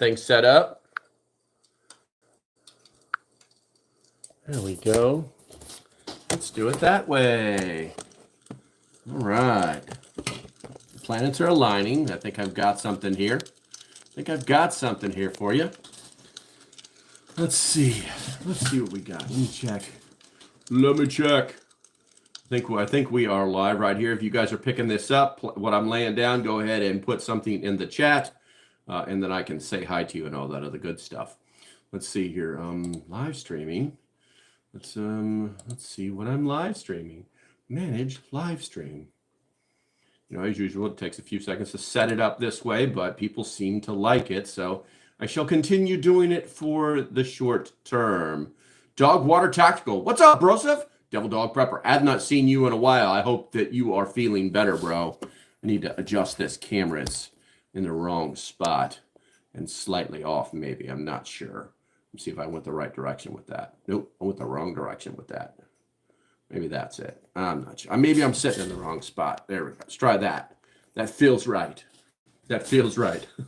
Things set up. There we go. Let's do it that way. All right. The planets are aligning. I think I've got something here. For you. Let's see. Let's see what we got. Let me check. I think we are live right here. If you guys are picking this up, what I'm laying down, go ahead and put something in the chat, and then I can say hi to you and all that other good stuff. Let's see here. Live streaming. Let's see what I'm live streaming. Manage live stream. You know, as usual, it takes a few seconds to set it up this way, but people seem to like it, so I shall continue doing it for the short term. Dog Water Tactical. What's up, Broseph? Devil Dog Prepper. I have not seen you in a while. I hope that you are feeling better, bro. I need to adjust this camera. It's in the wrong spot and slightly off, maybe. I'm not sure. Let's see if I went the right direction with that. Nope, I went the wrong direction with that. Maybe that's it. I'm not sure. Maybe I'm sitting in the wrong spot. There we go. Let's try that. That feels right.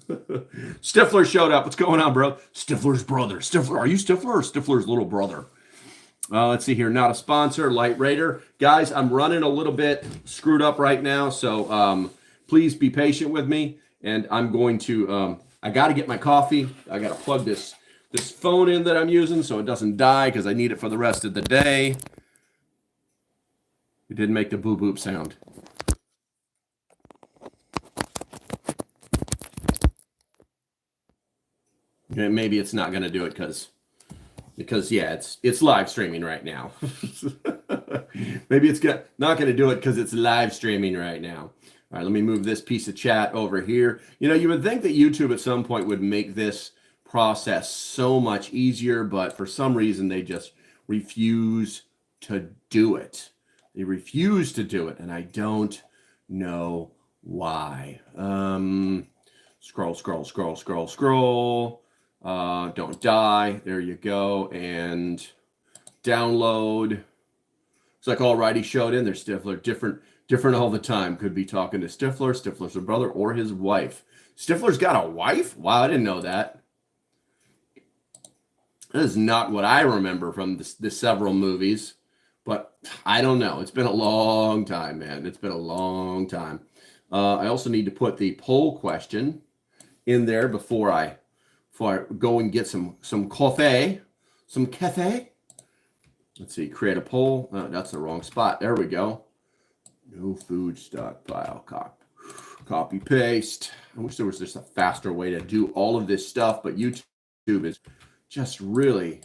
Stifler showed up. What's going on, bro? Stifler's brother. Stifler, are you Stifler or Stifler's little brother? Let's see here. Not a sponsor. Light Raider. Guys, I'm running a little bit screwed up right now, so please be patient with me. And I'm going to, I got to get my coffee. I got to plug this phone in that I'm using so it doesn't die because I need it for the rest of the day. It didn't make the boop boop sound. Okay, maybe it's not going to do it because yeah, it's live streaming right now. Maybe it's not going to do it because it's live streaming right now. All right, let me move this piece of chat over here. You know, you would think that YouTube at some point would make this process so much easier, but for some reason they just refuse to do it. They refuse to do it, and I don't know why. Scroll. Don't die. There you go. And download. It's like already showed in there. Stifler, different all the time. Could be talking to Stifler. Stifler's a brother or his wife. Stifler's got a wife? Wow, I didn't know that. That is not what I remember from the several movies. But I don't know. It's been a long time, man. It's been a long time. I also need to put the poll question in there before I go and get some coffee. Some cafe. Let's see. Create a poll. Oh, that's the wrong spot. There we go. No food stockpile. Copy paste. I wish there was just a faster way to do all of this stuff, but YouTube is just really,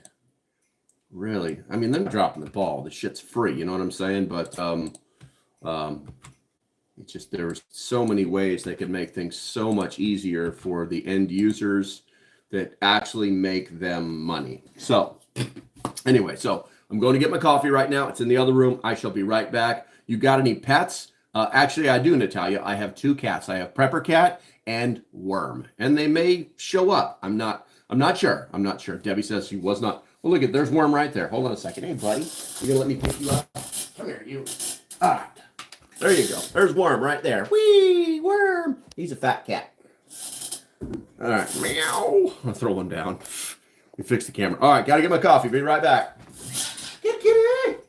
I mean, they're dropping the ball. The shit's free, you know what I'm saying? But it's just there's so many ways they could make things so much easier for the end users that actually make them money. So anyway, so I'm going to get my coffee right now. It's in the other room. I shall be right back. You got any pets? Actually, I do, Natalia. I have two cats. I have Prepper Cat and Worm, and they may show up. I'm not sure. Debbie says she was not. Well, look there's Worm right there. Hold on a second. Hey, buddy, you gonna let me pick you up? Come here, you. All right. There you go. There's Worm right there. Whee, Worm. He's a fat cat. All right. Meow. I'll throw one down. We fix the camera. All right. Got to get my coffee. Be right back. Get it.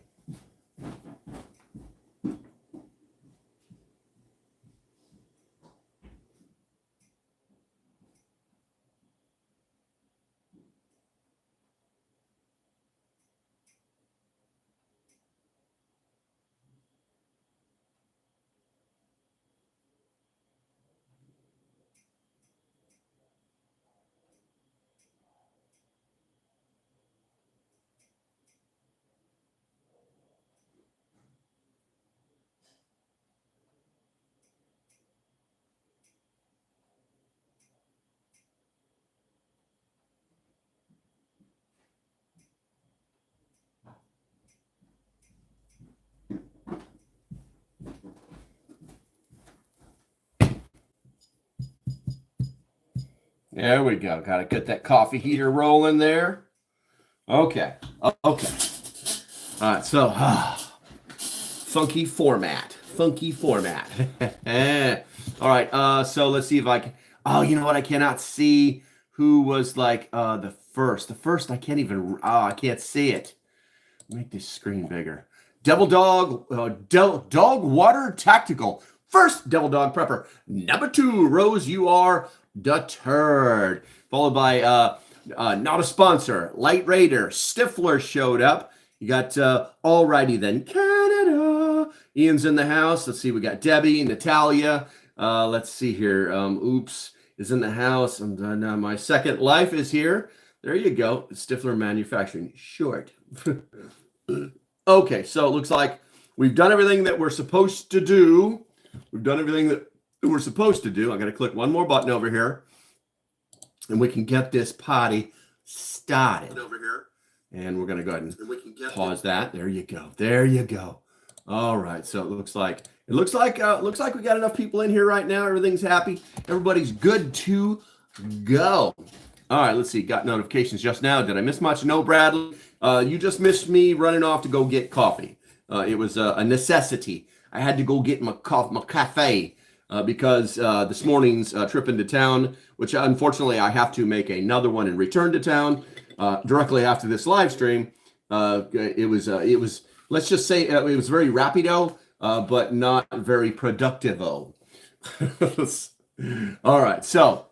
There we go. Got to get that coffee heater rolling there. Okay. All right. So, funky format. All right. So let's see if I can. Oh, you know what? I cannot see who was like the first. The first, I can't even, I can't see it. Make this screen bigger. Devil Dog, Dog Water Tactical. First, Devil Dog Prepper. Number 2, Rose, you are deterred. Followed by not a sponsor, Light Raider, Stifler showed up. You got Alrighty Then Canada. Ian's in the house. Let's see, we got Debbie, Natalia. Let's see here. Oops is in the house. My Second Life is here. There you go. Stifler Manufacturing. Short. Okay, so it looks like we've done everything that we're supposed to do. We've done everything that we're supposed to do. I got to click one more button over here, and we can get this party started. Over here, and we're going to go ahead and pause that. There you go. There you go. All right. So it looks like we got enough people in here right now. Everything's happy. Everybody's good to go. All right. Let's see. Got notifications just now. Did I miss much? No, Bradley. You just missed me running off to go get coffee. It was a necessity. I had to go get my cafe because this morning's trip into town, which unfortunately I have to make another one and return to town directly after this live stream. It was let's just say it was very rapido, but not very productivo. All right, so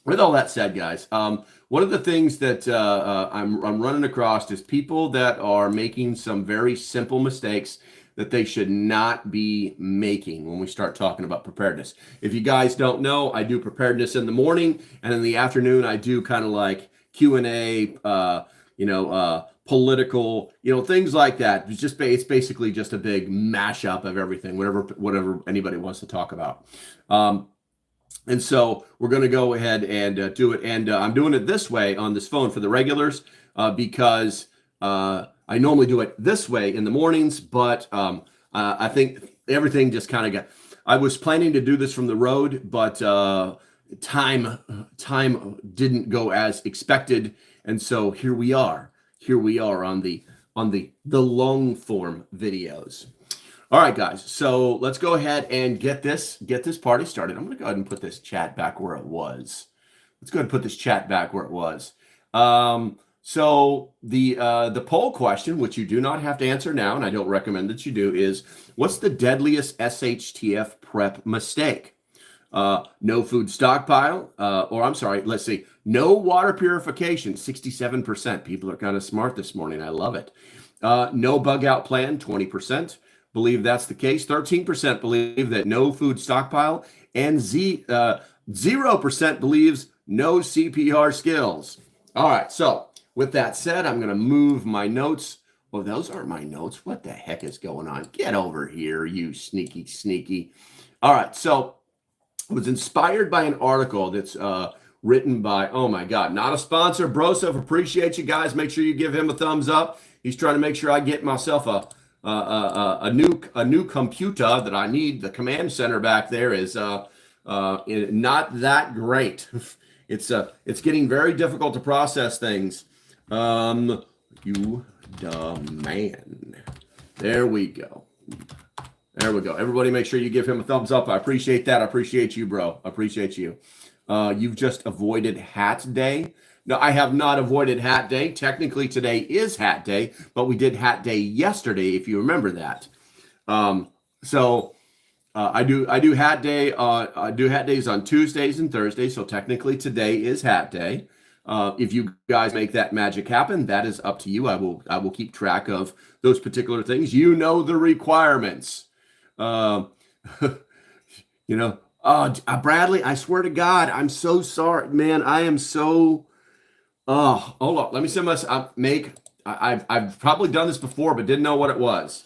with all that said, guys, one of the things that I'm running across is people that are making some very simple mistakes that they should not be making when we start talking about preparedness. If you guys don't know, I do preparedness in the morning, and in the afternoon I do kind of like Q&A, political, things like that. It's basically just a big mashup of everything, whatever anybody wants to talk about. And so we're going to go ahead and do it. And I'm doing it this way on this phone for the regulars because I normally do it this way in the mornings, but I think everything just kind of got, I was planning to do this from the road, but time didn't go as expected. And so here we are on the long form videos. All right, guys. So let's go ahead and get this party started. I'm going to go ahead and put this chat back where it was. Let's go ahead and put this chat back where it was. So the poll question, which you do not have to answer now, and I don't recommend that you do, is what's the deadliest SHTF prep mistake? No food stockpile, let's see, no water purification, 67%. People are kind of smart this morning. I love it. No bug out plan, 20%. Believe that's the case. 13% believe that no food stockpile, and 0% believes no CPR skills. All right, so with that said, I'm going to move my notes. Well, those aren't my notes. What the heck is going on? Get over here, you sneaky. All right, so I was inspired by an article that's written by, oh my God, not a sponsor, Broseph. Appreciate you guys. Make sure you give him a thumbs up. He's trying to make sure I get myself a new computer that I need. The command center back there is not that great. It's getting very difficult to process things. You dumb man. There we go. Everybody make sure you give him a thumbs up. I appreciate that. I appreciate you, bro. I appreciate you. You've just avoided hat day. No, I have not avoided hat day. Technically, today is hat day, but we did hat day yesterday, if you remember that. So I do hat day. I do hat days on Tuesdays and Thursdays. So technically, today is hat day. If you guys make that magic happen, that is up to you. I will keep track of those particular things. You know the requirements. Bradley, I swear to God, I'm so sorry, man. I am so. Oh, hold on. Let me send I've probably done this before, but didn't know what it was.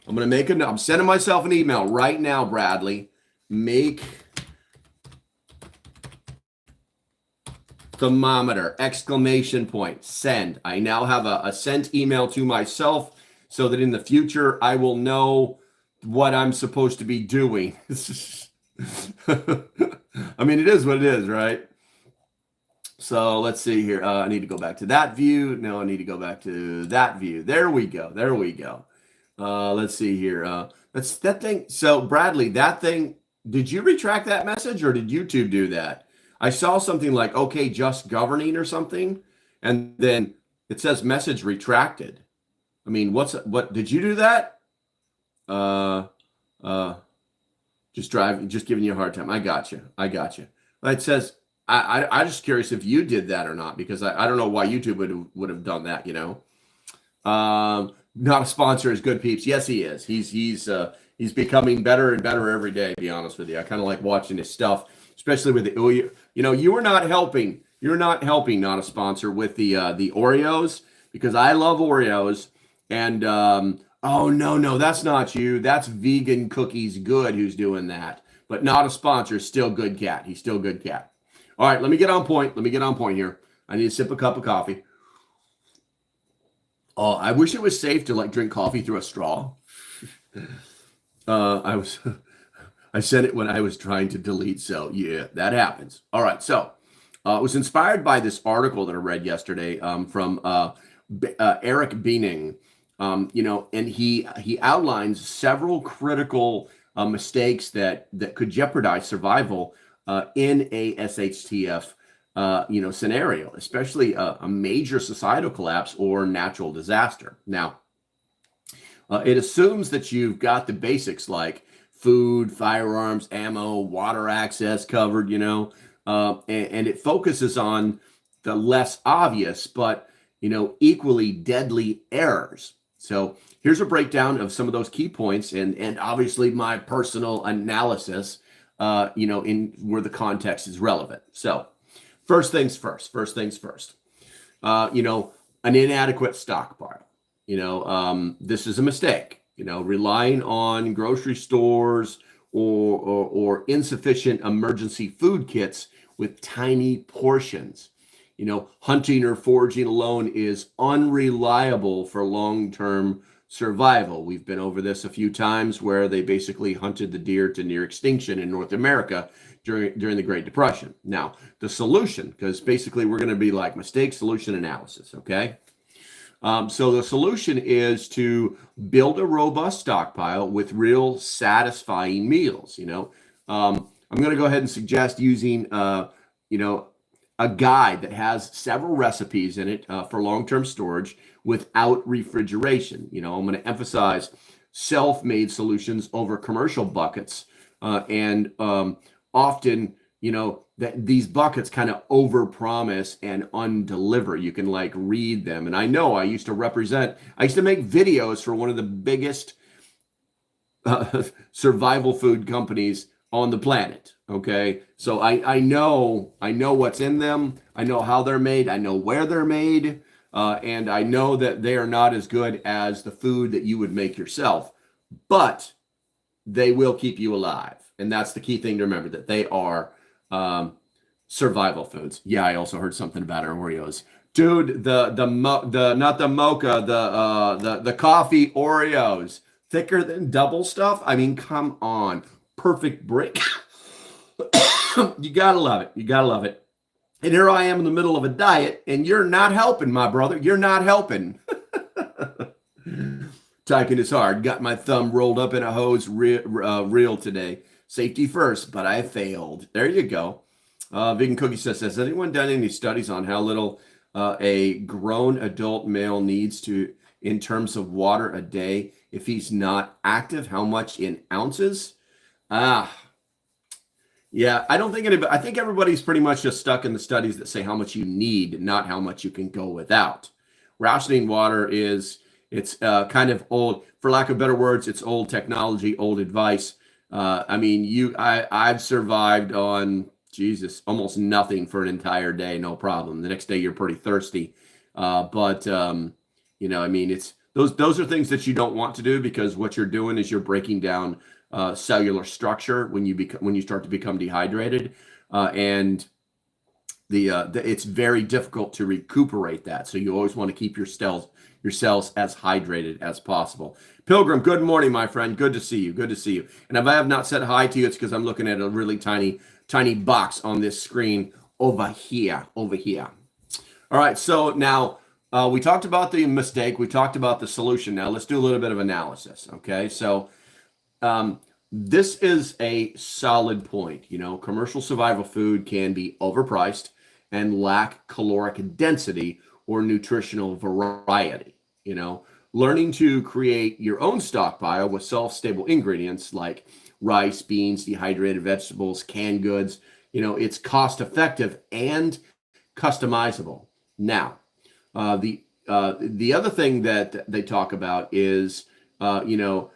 I'm going to I'm sending myself an email right now, Bradley. Make thermometer, ! Send. I now have a sent email to myself so that in the future I will know what I'm supposed to be doing. I mean, it is what it is, right? So let's see here. I need to go back to that view. No, I need to go back to that view. There we go. Let's see here. That's that thing. So Bradley, that thing, did you retract that message or did YouTube do that? I saw something like, okay, just governing or something, and then it says message retracted. I mean, what did you do that? Uh, uh, just giving you a hard time. I got you. It says, I'm just curious if you did that or not, because I don't know why YouTube would have done that, you know. Not a sponsor is good, peeps. Yes, he is. He's becoming better and better every day, to be honest with you. I kind of like watching his stuff, especially with the, you know, you are not helping. You're not helping, not a sponsor, with the Oreos, because I love Oreos. And oh no, that's not you. That's Vegan Cookies Good who's doing that. But not a sponsor. Still good cat. He's still good cat. All right, let me get on point. Here. I need to sip a cup of coffee. Oh, I wish it was safe to like drink coffee through a straw. I said it when I was trying to delete. So yeah, that happens. All right. So I was inspired by this article that I read yesterday from Eric Beening. You know, and he outlines several critical mistakes that could jeopardize survival in a SHTF you know, scenario, especially a major societal collapse or natural disaster. Now, it assumes that you've got the basics like food, firearms, ammo, water access covered, you know, and it focuses on the less obvious, but, you know, equally deadly errors. So here's a breakdown of some of those key points and obviously my personal analysis, you know, in where the context is relevant. So first things first, you know, an inadequate stockpile. You know, this is a mistake, you know, relying on grocery stores or insufficient emergency food kits with tiny portions. You know, hunting or foraging alone is unreliable for long-term survival. We've been over this a few times where they basically hunted the deer to near extinction in North America during the Great Depression. Now, the solution, because basically we're going to be like mistake, solution, analysis, okay? So the solution is to build a robust stockpile with real satisfying meals, you know. I'm going to go ahead and suggest using, you know, a guide that has several recipes in it for long-term storage without refrigeration. You know, I'm going to emphasize self-made solutions over commercial buckets, and often, you know, that these buckets kind of overpromise and undeliver. You can like read them. And I know I used to make videos for one of the biggest survival food companies on the planet. Okay. So I know what's in them. I know how they're made. I know where they're made. And I know that they are not as good as the food that you would make yourself, but they will keep you alive. And that's the key thing to remember, that they are survival foods. Yeah, I also heard something about our Oreos. Dude, the not the mocha, the coffee Oreos, thicker than double stuff. I mean, come on. Perfect brick. You gotta love it. You gotta love it. And here I am in the middle of a diet, and you're not helping, my brother. You're not helping. Typing is hard. Got my thumb rolled up in a hose reel today. Safety first, but I failed. There you go. Vegan Cookie says, has anyone done any studies on how little a grown adult male needs to in terms of water a day if he's not active? How much in ounces? Yeah, I don't think anybody, I think everybody's pretty much just stuck in the studies that say how much you need, not how much you can go without. Rationing water it's kind of old, for lack of better words, it's old technology, old advice. I mean, I've survived on, Jesus, almost nothing for an entire day, no problem. The next day you're pretty thirsty. But you know, I mean, it's those are things that you don't want to do, because what you're doing is you're breaking down cellular structure when you start to become dehydrated, and it's very difficult to recuperate that. So you always want to keep your cells as hydrated as possible. Pilgrim, good morning, my friend. Good to see you. Good to see you. And if I have not said hi to you, it's because I'm looking at a really tiny box on this screen over here. All right. So now we talked about the mistake. We talked about the solution. Now let's do a little bit of analysis. Okay. So This is a solid point. You know, commercial survival food can be overpriced and lack caloric density or nutritional variety. You know, learning to create your own stockpile with self-stable ingredients like rice, beans, dehydrated vegetables, canned goods, you know, it's cost effective and customizable. Now, the other thing that they talk about is, you know,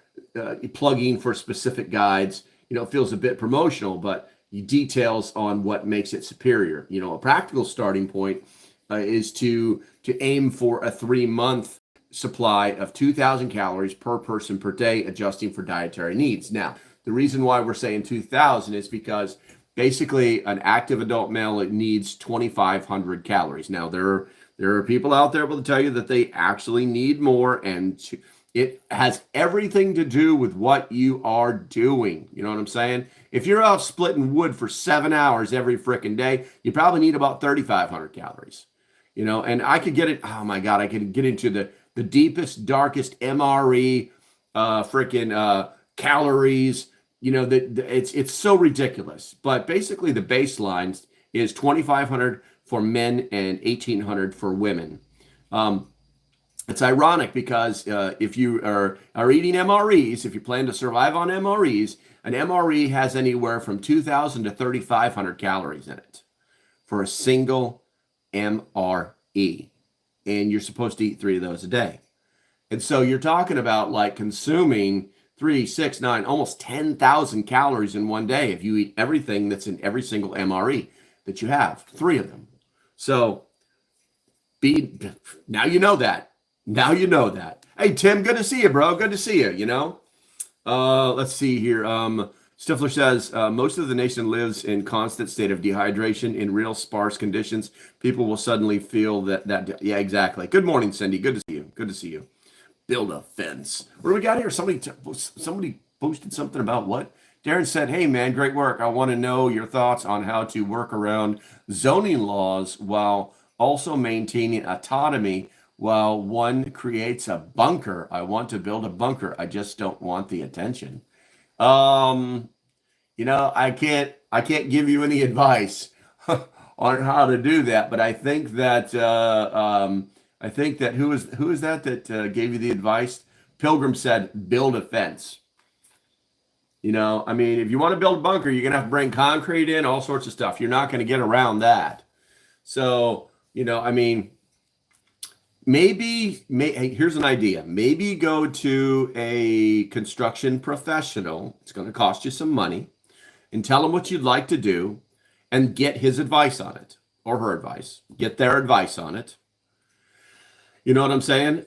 plugging for specific guides. You know, it feels a bit promotional, but details on what makes it superior. You know, a practical starting point is to aim for a 3-month supply of 2,000 calories per person per day, adjusting for dietary needs. Now, the reason why we're saying 2,000 is because basically an active adult male needs 2,500 calories. Now, there are people out there will tell you that they actually need more, and it has everything to do with what you are doing. You know what I'm saying? If you're out splitting wood for 7 hours every freaking day, you probably need about 3,500 calories. You know, and I could get it. Oh my God, I could get into the deepest, darkest MRE freaking calories. You know, it's so ridiculous. But basically, the baseline is 2,500 for men and 1,800 for women. It's ironic because if you are eating MREs, if you plan to survive on MREs, an MRE has anywhere from 2,000 to 3,500 calories in it for a single MRE. And you're supposed to eat 3 of those a day. And so you're talking about like consuming 3, 6, 9, almost 10,000 calories in one day if you eat everything that's in every single MRE that you have, 3 of them. So now you know that. Now you know that. Hey, Tim, good to see you, bro. Good to see you, you know. Let's see here. Stifler says, most of the nation lives in constant state of dehydration in real sparse conditions. People will suddenly feel that. Yeah, exactly. Good morning, Cindy. Good to see you. Good to see you. Build a fence. What do we got here? Somebody posted something about what? Darren said, hey, man, great work. I want to know your thoughts on how to work around zoning laws while also maintaining autonomy while one creates a bunker. I want to build a bunker. I just don't want the attention. You know, I can't give you any advice on how to do that, but I think that who is that gave you the advice? Pilgrim said, build a fence. You know, I mean, if you want to build a bunker, you're going to have to bring concrete in, all sorts of stuff. You're not going to get around that. So, you know, I mean, here's an idea. Maybe go to a construction professional. It's going to cost you some money, and tell them what you'd like to do and get his advice on it, or her advice. Get their advice on it. You know what I'm saying?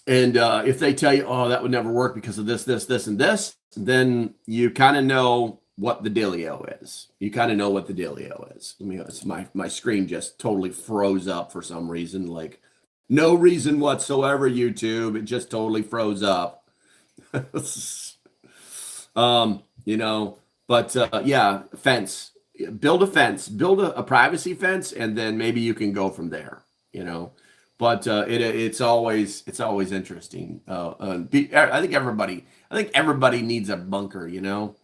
And if they tell you, oh, that would never work because of this, and this, then you kind of know what the dealio is. You kind of know what the dealio is. I mean, my screen just totally froze up for some reason, like no reason whatsoever, YouTube. It just totally froze up. You know, but yeah, fence. Build a fence. Build a privacy fence, and then maybe you can go from there, you know. But it's always interesting. I think everybody needs a bunker, you know.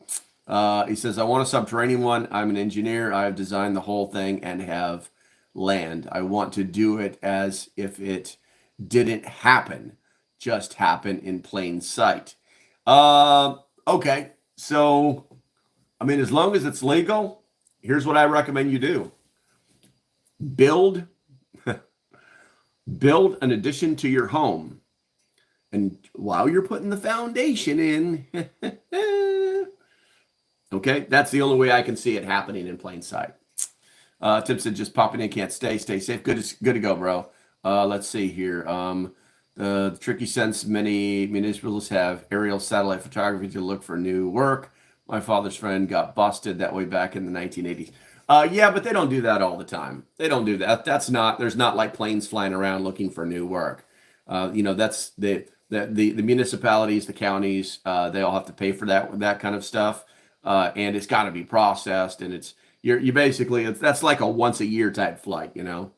He says, I want a subterranean one. I'm an engineer. I've designed the whole thing and have land. I want to do it as if it didn't happen, just happen in plain sight. Okay. So, I mean, as long as it's legal, here's what I recommend you do. Build an addition to your home. And while you're putting the foundation in, okay, that's the only way I can see it happening in plain sight. Tim said, just popping in, can't stay safe. Good to go, bro. Let's see here. The tricky sense many municipalities have aerial satellite photography to look for new work. My father's friend got busted that way back in the 1980s. Yeah, but they don't do that all the time. They don't do that. There's not like planes flying around looking for new work. You know, that's the municipalities, the counties, they all have to pay for that kind of stuff. And it's got to be processed, and you basically, that's like a once a year type flight, you know.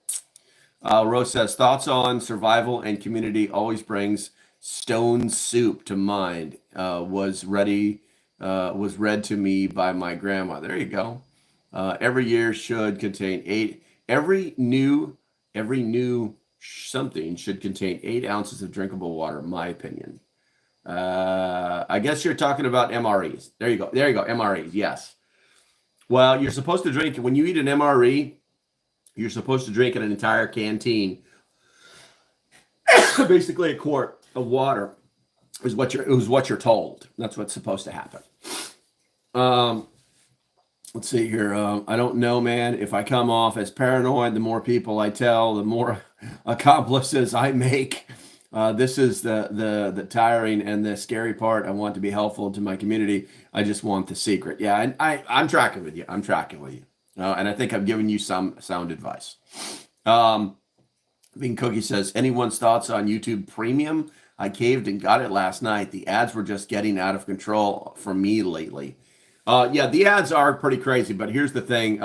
Rose says, thoughts on survival and community always brings Stone soup to mind was read to me by my grandma. There you go. Every year should contain eight. Every new something should contain 8 ounces of drinkable water. My opinion. I guess you're talking about MREs. There you go. There you go. MREs. Yes. Well, you're supposed to drink when you eat an MRE. You're supposed to drink an entire canteen, basically a quart of water, is what you're told. That's what's supposed to happen. Let's see here. I don't know, man. If I come off as paranoid, the more people I tell, the more accomplices I make. This is the tiring and the scary part. I want to be helpful to my community. I just want the secret. Yeah, and I'm tracking with you. I'm tracking with you. And I think I've given you some sound advice. Bean Cookie says, anyone's thoughts on YouTube Premium? I caved and got it last night. The ads were just getting out of control for me lately. Yeah, the ads are pretty crazy, but here's the thing.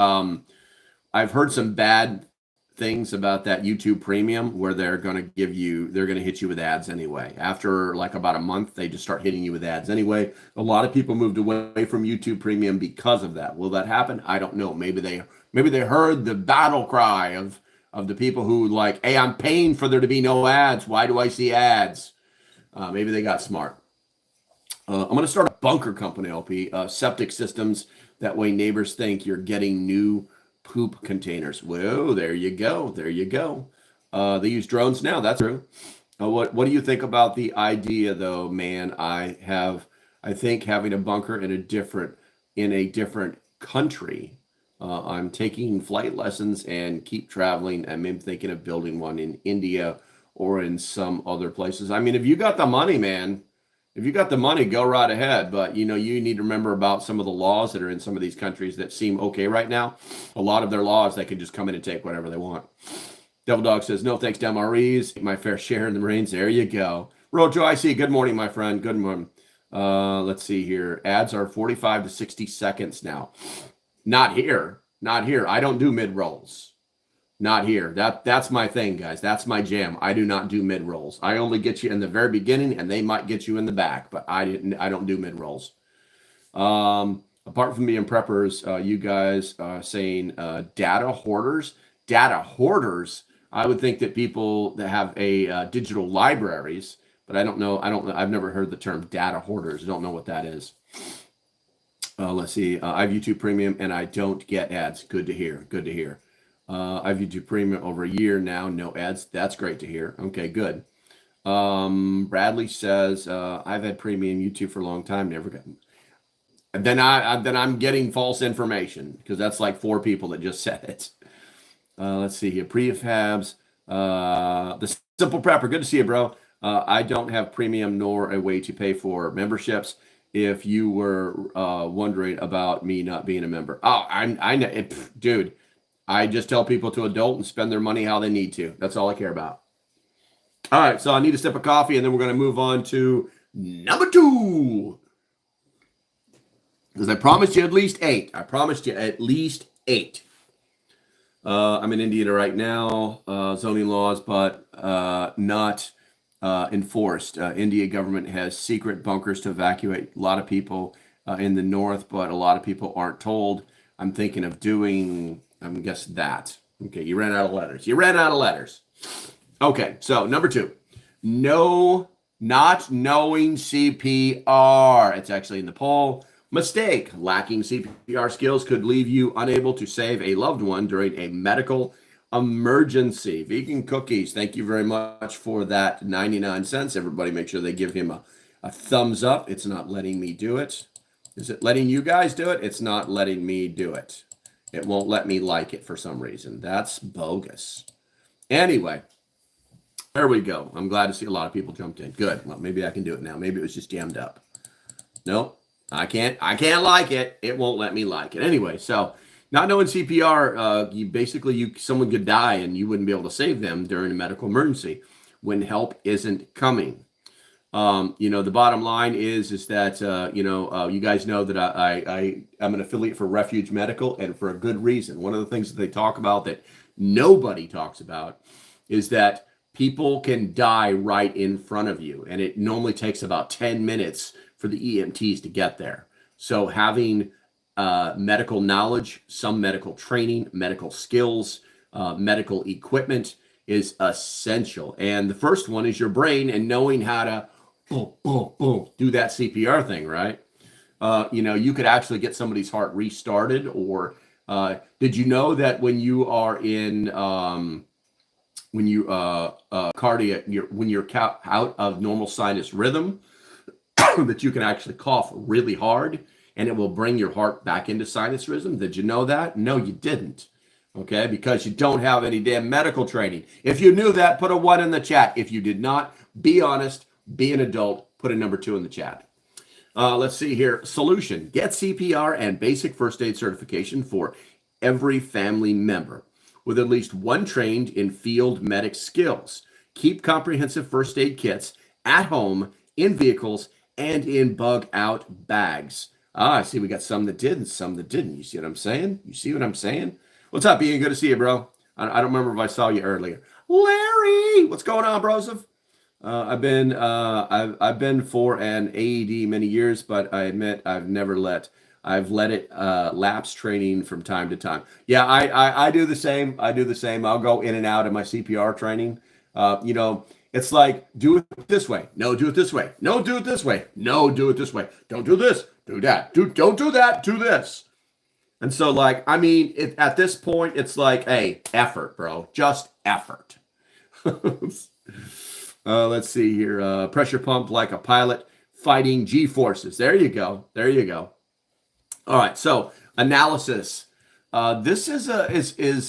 I've heard some bad things about that YouTube Premium where they're going to hit you with ads anyway. After like about a month, they just start hitting you with ads anyway. A lot of people moved away from YouTube Premium because of that. Will that happen? I don't know. Maybe they heard the battle cry of the people who like, hey, I'm paying for there to be no ads. Why do I see ads? Maybe they got smart. I'm going to start a bunker company, LP, septic systems. That way neighbors think you're getting new poop containers. Whoa, there you go. There you go. They use drones now. That's true. What do you think about the idea, though, man? I think having a bunker in a different country. I'm taking flight lessons and keep traveling. I'm thinking of building one in India or in some other places. I mean, if you got the money, man. If you got the money, go right ahead. But, you need to remember about some of the laws that are in some of these countries that seem okay right now. A lot of their laws, they can just come in and take whatever they want. Devil Dog says, no thanks to MREs. My fair share in the Marines. There you go. Rojo, I see. Good morning, my friend. Good morning. Let's see here. Ads are 45 to 60 seconds now. Not here. Not here. I don't do mid-rolls. Not here. That's my thing, guys. That's my jam. I do not do mid rolls. I only get you in the very beginning, and they might get you in the back, but I don't do mid rolls. Apart from being preppers, you guys saying data hoarders. Data hoarders. I would think that people that have a digital libraries, but I don't know. I've never heard the term data hoarders. I don't know what that is. Let's see. I have YouTube Premium, and I don't get ads. Good to hear. Good to hear. I've YouTube Premium over a year now, no ads. That's great to hear. Okay, good. Bradley says, I've had Premium YouTube for a long time, never got. And then I'm getting false information because that's like 4 people that just said it. Let's see here. Prefabs, the Simple Prepper. Good to see you, bro. I don't have Premium nor a way to pay for memberships. If you were wondering about me not being a member. Oh, I know, dude. I just tell people to adult and spend their money how they need to. That's all I care about. All right, so I need a sip of coffee, and then we're going to move on to number 2. Because I promised you at least 8. I promised you at least 8. I'm in Indiana right now, zoning laws, but not enforced. India government has secret bunkers to evacuate a lot of people in the north, but a lot of people aren't told. I'm thinking of doing... I guess that. Okay, you ran out of letters. You ran out of letters. Okay, so number 2. No, not knowing CPR. It's actually in the poll. Mistake. Lacking CPR skills could leave you unable to save a loved one during a medical emergency. Vegan Cookies, thank you very much for that 99 cents. Everybody make sure they give him a thumbs up. It's not letting me do it. Is it letting you guys do it? It's not letting me do it. It won't let me like it for some reason. That's bogus. Anyway, there we go. I'm glad to see a lot of people jumped in. Good. Well, maybe I can do it now. Maybe it was just jammed up. Nope. I can't like it. It won't let me like it. Anyway, so not knowing CPR, someone could die and you wouldn't be able to save them during a medical emergency when help isn't coming. The bottom line is that, you guys know that I'm an affiliate for Refuge Medical, and for a good reason. One of the things that they talk about that nobody talks about is that people can die right in front of you, and it normally takes about 10 minutes for the EMTs to get there. So having medical knowledge, some medical training, medical skills, medical equipment is essential. And the first one is your brain and knowing how to boom, boom, boom, do that CPR thing, right? You could actually get somebody's heart restarted. Or did you know that when you are in cardiac, when you're out of normal sinus rhythm, that you can actually cough really hard and it will bring your heart back into sinus rhythm? Did you know that? No, you didn't. Okay, because you don't have any damn medical training. If you knew that, put a 1 in the chat. If you did not, be honest, be an adult, put a number 2 in the chat. Let's see here. Solution: get CPR and basic first aid certification for every family member with at least one trained in field medic skills. Keep comprehensive first aid kits at home, in vehicles, and in bug out bags. I see we got some that did and some that didn't. You see what I'm saying? You see what I'm saying? What's up, Ian? Good to see you, bro. I don't remember if I saw you earlier. Larry, what's going on, broseph? I've been for an AED many years, but I admit I've let it lapse training from time to time. Yeah, I do the same. I'll go in and out of my CPR training. It's like, do it this way. No, do it this way. No, do it this way. No, do it this way. Don't do this. Do that. Don't do that. Do this. And so, at this point, it's like, hey, effort, bro. Just effort. Let's see here. Pressure pump like a pilot fighting G-forces. There you go. All right. So analysis. This is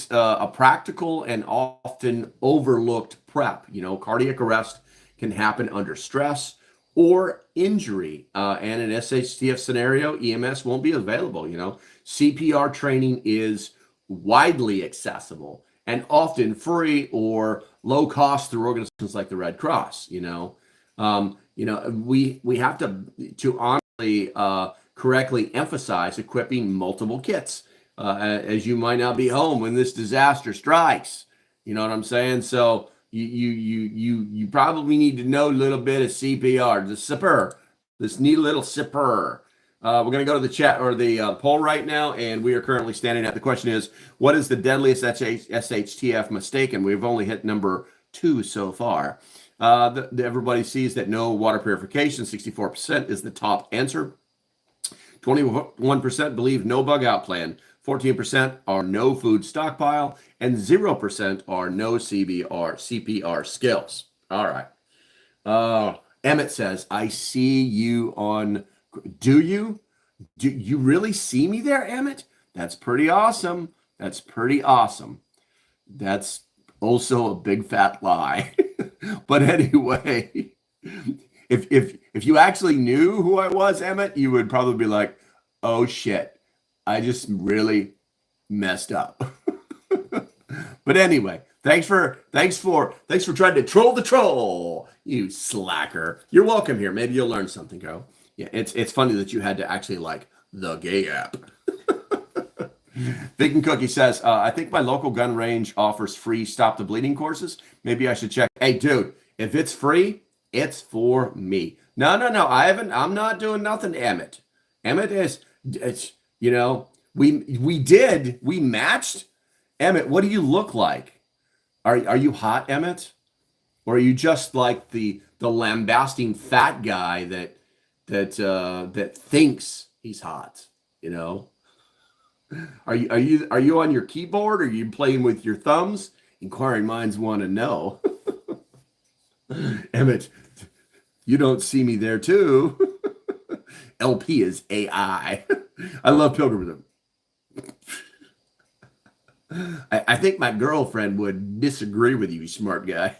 a practical and often overlooked prep. Cardiac arrest can happen under stress or injury. And in an SHTF scenario, EMS won't be available. CPR training is widely accessible and often free or low cost through organizations like the Red Cross. We have to honestly correctly emphasize equipping multiple kits, as you might not be home when this disaster strikes. You know what I'm saying? So you probably need to know a little bit of CPR, the SIPR, this neat little SIPR. We're going to go to the chat or the poll right now, and we are currently standing at. The question is, what is the deadliest SHTF mistake? And we've only hit number 2 so far. Everybody sees that no water purification, 64% is the top answer. 21% believe no bug out plan. 14% are no food stockpile, and 0% are no CPR skills. All right. Emmett says, I see you on. Do you really see me there, Emmett? That's pretty awesome. That's also a big fat lie. But anyway, if you actually knew who I was, Emmett, you would probably be like, oh shit, I just really messed up. But anyway, thanks for trying to troll the troll, you slacker. You're welcome here. Maybe you'll learn something, Go. Yeah, it's funny that you had to actually like the gay app. Vegan Cookie says, I think my local gun range offers free Stop the Bleeding courses. Maybe I should check. Hey, dude, if it's free, it's for me. No. I'm not doing nothing, Emmett. Emmett is, we matched. Emmett, what do you look like? Are you hot, Emmett? Or are you just like the lambasting fat guy that thinks he's hot? Are you on your keyboard, or are you playing with your thumbs? Inquiring minds want to know. Emmett, you don't see me there too. LP is AI. I love pilgrimism. I think my girlfriend would disagree with you, smart guy.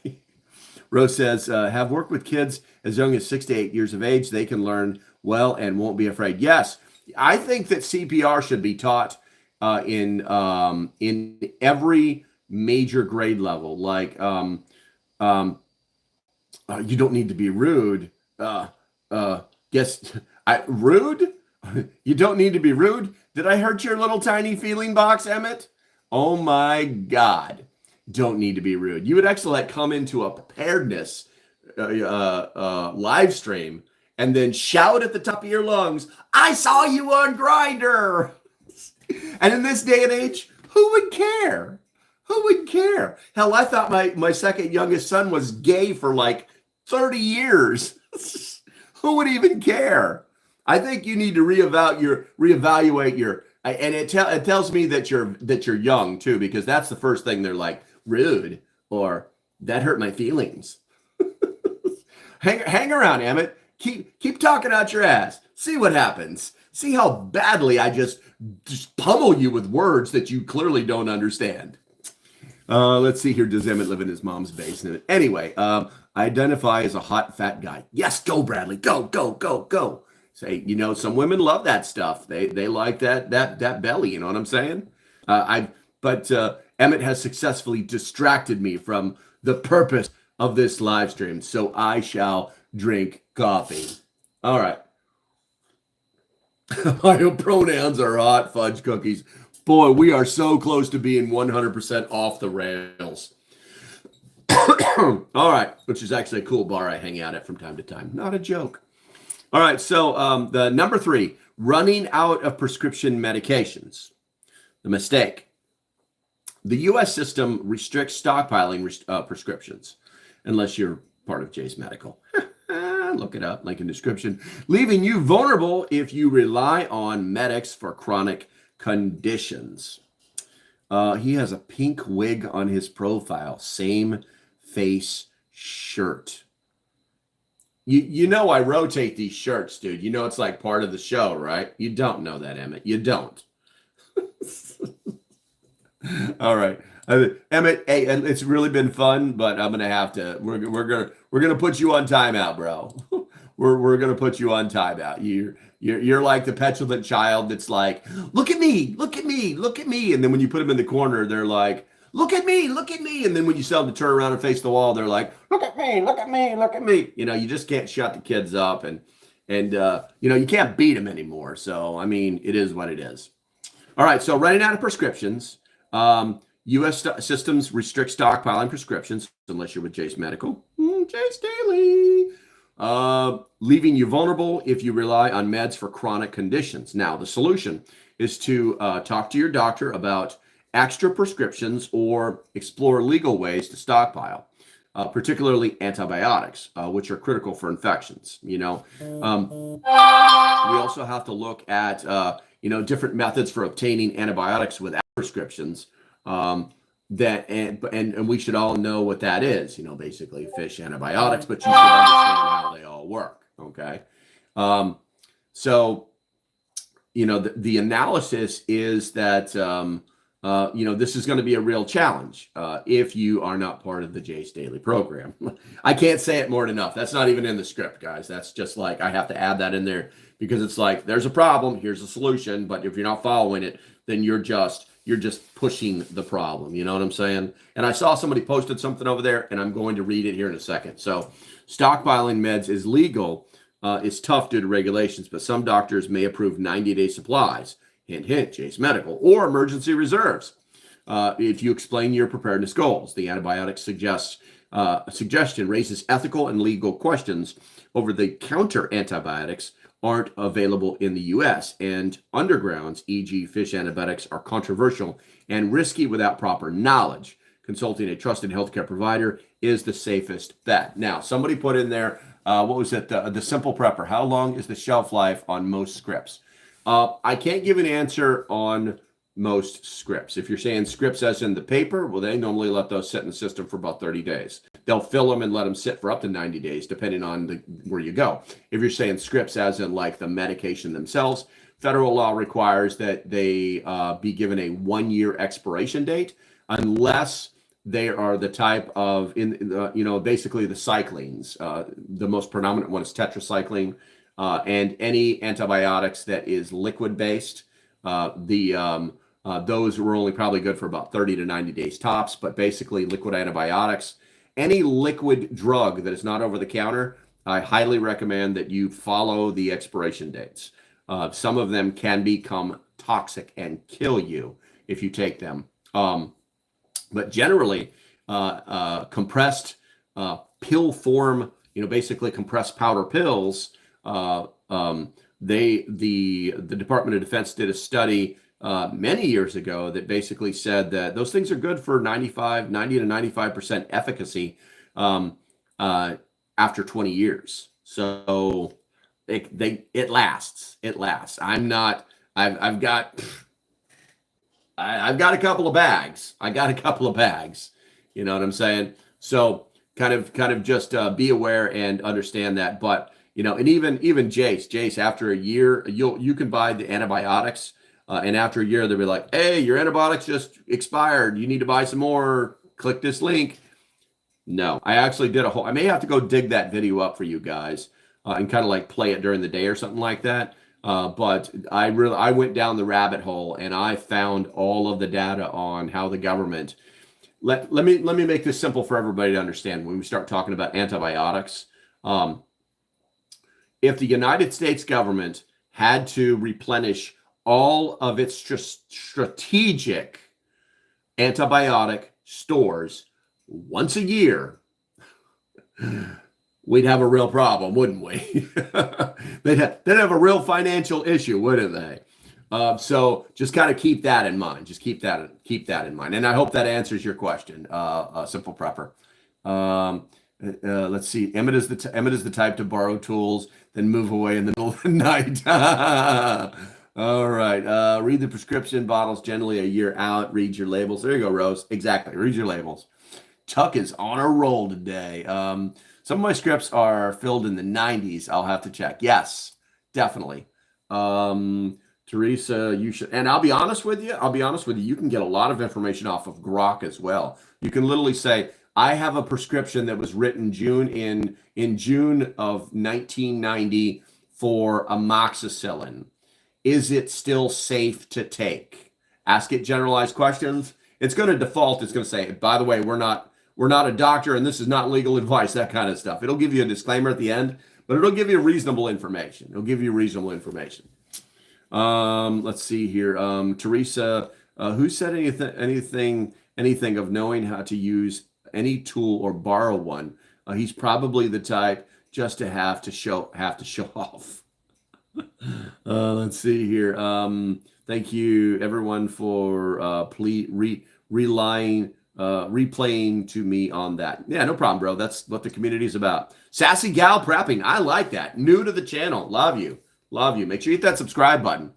Rose says, have worked with kids as young as 6 to 8 years of age. They can learn well and won't be afraid. Yes, I think that CPR should be taught in every major grade level. Like, you don't need to be rude. Rude? You don't need to be rude? Did I hurt your little tiny feeling box, Emmett? Oh my God. don't need to be rude. You would actually like come into a preparedness live stream and then shout at the top of your lungs, "I saw you on Grinder." And in this day and age, who would care? Who would care? Hell, I thought my second youngest son was gay for like 30 years. Who would even care? I think you need to reevaluate your, and it tells me that you're young too, because that's the first thing they're like, rude, or that hurt my feelings. Hang around, Emmett. Keep talking out your ass. See what happens. See how badly I just pummel you with words that you clearly don't understand. Let's see here. Does Emmett live in his mom's basement? Anyway, identify as a hot, fat guy. Yes, go, Bradley. Go, go, go, go. Say, some women love that stuff. They like that belly. You know what I'm saying? But Emmett has successfully distracted me from the purpose of this live stream, so I shall drink coffee. All right. My pronouns are hot fudge cookies. Boy, we are so close to being 100% off the rails. All right, which is actually a cool bar I hang out at from time to time. Not a joke. All right, so the number 3, running out of prescription medications. The mistake. The U.S. system restricts stockpiling prescriptions, unless you're part of Jay's Medical. Look it up, link in description. Leaving you vulnerable if you rely on medics for chronic conditions. He has a pink wig on his profile. Same face shirt. You know I rotate these shirts, dude. You know it's like part of the show, right? You don't know that, Emmett. You don't. All right. Emmett, hey, it's really been fun, but I'm gonna have to. We're gonna put you on timeout, bro. we're gonna put you on timeout. You're like the petulant child that's like, look at me, look at me, look at me, and then when you put them in the corner, they're like, look at me, look at me, and then when you tell them to turn around and face the wall, they're like, look at me, look at me, look at me. You just can't shut the kids up, and you can't beat them anymore. So I mean, it is what it is. All right, so running out of prescriptions. U.S. systems restrict stockpiling prescriptions unless you're with Jay's Medical. Jay's Daily. Leaving you vulnerable if you rely on meds for chronic conditions. Now, the solution is to talk to your doctor about extra prescriptions or explore legal ways to stockpile, particularly antibiotics, which are critical for infections. We also have to look at different methods for obtaining antibiotics without prescriptions. And we should all know what that is, basically fish antibiotics, but you should understand how they all work. Okay. So the analysis is that, this is going to be a real challenge if you are not part of the Jay's Daily program. I can't say it more than enough. That's not even in the script, guys. That's just like, I have to add that in there because it's like, there's a problem, here's a solution, but if you're not following it, then you're just pushing the problem. You know what I'm saying? And I saw somebody posted something over there, and I'm going to read it here in a second. So stockpiling meds is legal. It's tough due to regulations, but some doctors may approve 90-day supplies. Hint, hint, Jay's Medical, or emergency reserves. If you explain your preparedness goals, the antibiotic suggestion raises ethical and legal questions over the counter antibiotics aren't available in the U.S. and undergrounds, e.g. fish antibiotics, are controversial and risky without proper knowledge. Consulting a trusted healthcare provider is the safest bet. Now, somebody put in there, what was it? The Simple Prepper. How long is the shelf life on most scripts? I can't give an answer on most scripts. If you're saying scripts as in the paper, well, they normally let those sit in the system for about 30 days. They'll fill them and let them sit for up to 90 days, depending on where you go. If you're saying scripts as in like the medication themselves, federal law requires that they be given a 1-year expiration date, unless they are the type of, basically the cyclines. The most predominant one is tetracycline, and any antibiotics that is liquid-based. Those were only probably good for about 30 to 90 days tops, but basically liquid antibiotics. Any liquid drug that is not over the counter, I highly recommend that you follow the expiration dates. Some of them can become toxic and kill you if you take them. But generally, compressed pill form, basically compressed powder pills. The Department of Defense did a study many years ago that basically said that those things are good for 90 to 95% efficacy after 20 years. So it lasts. It lasts. I've got a couple of bags. I got a couple of bags. You know what I'm saying? So kind of just be aware and understand that. But and even Jace, after a year, you can buy the antibiotics, and after a year they'll be like, hey, your antibiotics just expired. You need to buy some more. Click this link. No, I actually did I may have to go dig that video up for you guys and kind of like play it during the day or something like that. But I went down the rabbit hole and I found all of the data on how the government. Let me make this simple for everybody to understand. When we start talking about antibiotics, if the United States government had to replenish all of its strategic antibiotic stores once a year, we'd have a real problem, wouldn't we? they'd have a real financial issue, wouldn't they? So just kind of keep that in mind. Just keep that in mind. And I hope that answers your question, Simple Prepper. Let's see. Emmett is the type to borrow tools, then move away in the middle of the night. All right. Read the prescription bottles generally a year out. Read your labels. There you go, Rose. Exactly. Read your labels. Chuck is on a roll today. Some of my scripts are filled in the 90s. I'll have to check. Yes, definitely. Teresa, you should, and I'll be honest with you. You can get a lot of information off of Grok as well. You can literally say, I have a prescription that was written in June of 1990 for amoxicillin. Is it still safe to take? Ask it generalized questions. It's going to default. It's going to say, by the way, we're not a doctor and this is not legal advice, that kind of stuff. It'll give you a disclaimer at the end, but it'll give you reasonable information. Let's see here. Teresa, who said anything of knowing how to use any tool or borrow one? He's probably the type just to have to show off. Let's see here. Thank you everyone for replaying to me on that. Yeah, no problem, bro. That's what the community is about. Sassy gal prepping. I like that. New to the channel. Love you. Make sure you hit that subscribe button.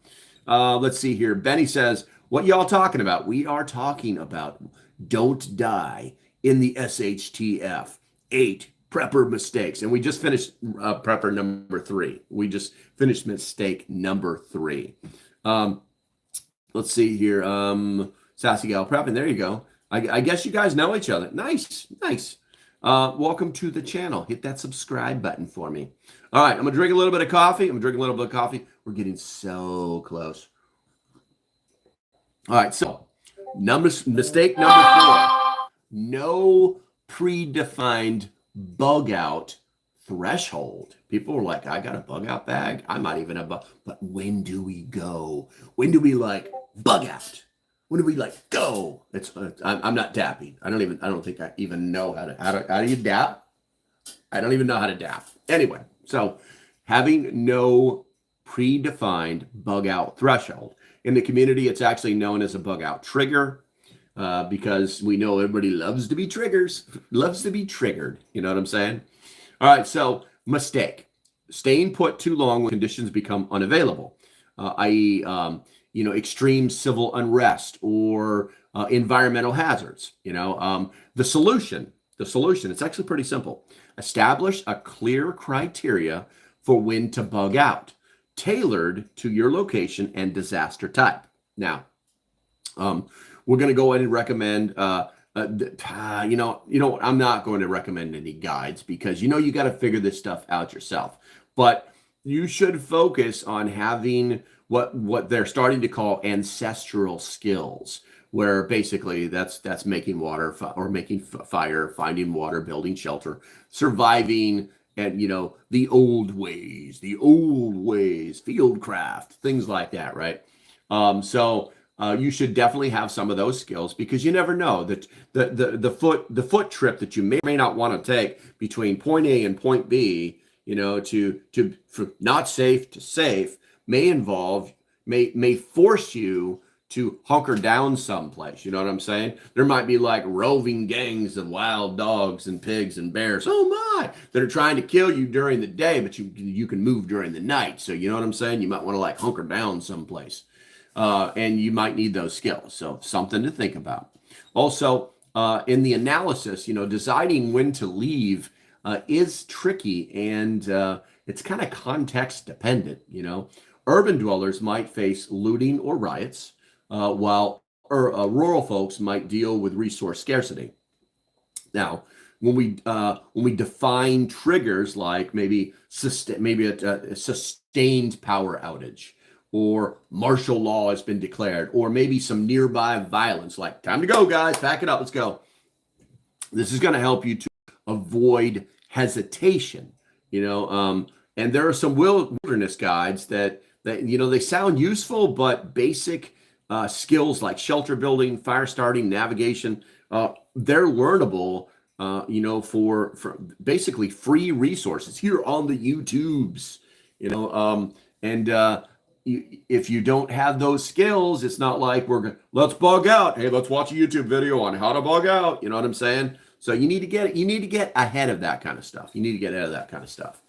Let's see here. Benny says, what y'all talking about? We are talking about don't die in the SHTF. 8 prepper mistakes. And we just finished prepper number 3. We just finished mistake number 3. Let's see here. Sassy gal prepping. There you go. I guess you guys know each other. Nice. Welcome to the channel. Hit that subscribe button for me. All right, I'm going to drink a little bit of coffee. We're getting so close. All right, so mistake number 4. No predefined bug out threshold. People were like, I got a bug out bag. I might even have but when do we go? When do we bug out? When do we go? I'm not dapping. I don't think I even know how do you dap? I don't even know how to dap. Anyway, so having no predefined bug out threshold. In the community, it's actually known as a bug out trigger because we know everybody loves to be triggered. You know what I'm saying? All right, so mistake. Staying put too long when conditions become unavailable, i.e., extreme civil unrest or environmental hazards. The solution, it's actually pretty simple. Establish a clear criteria for when to bug out, tailored to your location and disaster type. Now, we're going to go ahead and recommend, I'm not going to recommend any guides because, you got to figure this stuff out yourself. But you should focus on having what they're starting to call ancestral skills, where basically that's making water or making fire, finding water, building shelter, surviving, and the old ways, fieldcraft, things like that, right? So you should definitely have some of those skills, because you never know that the foot trip that you may or may not want to take between point A and point B, you know, from not safe to safe, may force you to hunker down someplace. You know what I'm saying? There might be like roving gangs of wild dogs and pigs and bears, oh my, that are trying to kill you during the day, but you can move during the night. So you know what I'm saying? You might want to like hunker down someplace. And you might need those skills. So something to think about. Also, in the analysis, you know, deciding when to leave is tricky, and it's kind of context dependent. You know, urban dwellers might face looting or riots, while rural folks might deal with resource scarcity. Now, when we define triggers like maybe a sustained power outage, or martial law has been declared, or maybe some nearby violence, like time to go, guys, pack it up, let's go. This is going to help you to avoid hesitation, you know. And there are some wilderness guides that you know, they sound useful, but basic skills like shelter building, fire starting, navigation, they're learnable, you know, for basically free resources here on the YouTubes, you know. If you don't have those skills, it's not like let's bug out. Hey, let's watch a YouTube video on how to bug out. You know what I'm saying? So you need to get ahead of that kind of stuff. You need to get ahead of that kind of stuff.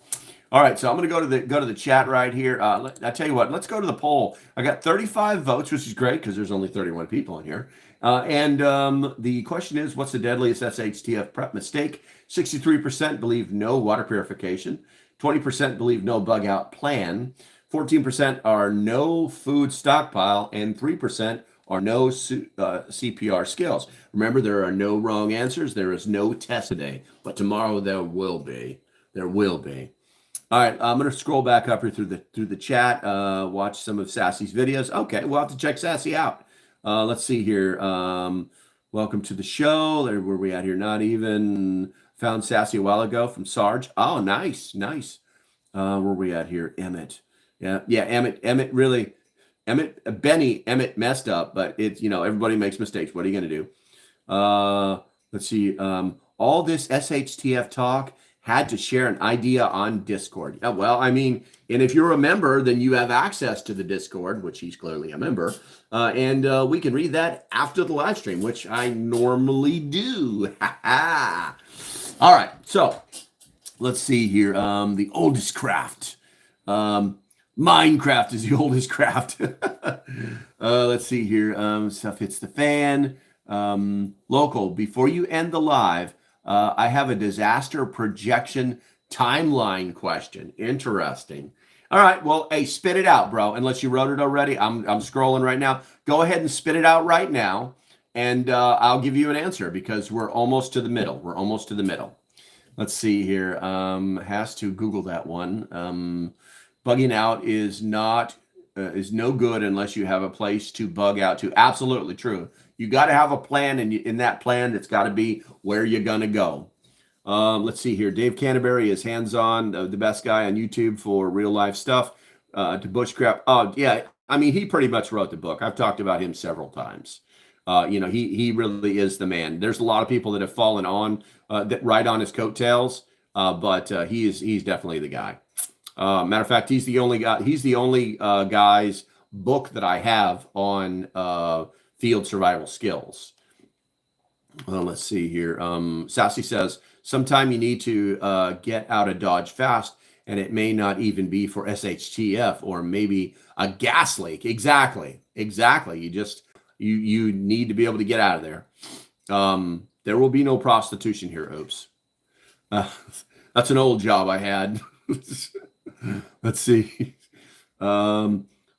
All right, so I'm going to go to the chat right here. I tell you what, let's go to the poll. I got 35 votes, which is great because there's only 31 people in here. The question is, what's the deadliest SHTF prep mistake? 63% believe no water purification. 20% believe no bug out plan. 14% are no food stockpile, and 3% are no CPR skills. Remember, there are no wrong answers. There is no test today, but tomorrow there will be. There will be. All right, I'm going to scroll back up here through the chat, watch some of Sassy's videos. Okay, we'll have to check Sassy out. Let's see here. Welcome to the show. Where we at here? Not even found Sassy a while ago from Sarge. Oh, nice. Where we at here? Emmett. Yeah. Emmett messed up, but it's, you know, everybody makes mistakes. What are you going to do? Let's see. All this SHTF talk had to share an idea on Discord. Yeah, well, I mean, and if you're a member, then you have access to the Discord, which he's clearly a member. And we can read that after the live stream, which I normally do. All right. So let's see here. The oldest craft. Minecraft is the oldest craft. Let's see here. Stuff hits the fan. Local, before you end the live, I have a disaster projection timeline question. Interesting. All right. Well, hey, spit it out, bro. Unless you wrote it already. I'm scrolling right now. Go ahead and spit it out right now, and I'll give you an answer, because we're almost to the middle. We're almost to the middle. Let's see here. Has to Google that one. Bugging out is no good unless you have a place to bug out to. Absolutely true. You got to have a plan, and in that plan, it's got to be where you're going to go. Let's see here. Dave Canterbury is hands-on, the best guy on YouTube for real-life stuff. To bushcraft. Oh, yeah. I mean, he pretty much wrote the book. I've talked about him several times. You know, he really is the man. There's a lot of people that have fallen on that ride on his coattails, but he's definitely the guy. Matter of fact, he's the only guy. He's the only guy's book that I have on field survival skills. Let's see here. Sassy says, sometime you need to get out of Dodge fast, and it may not even be for SHTF, or maybe a gas leak. Exactly. You need to be able to get out of there. There will be no prostitution here. Oops. That's an old job I had. Let's see.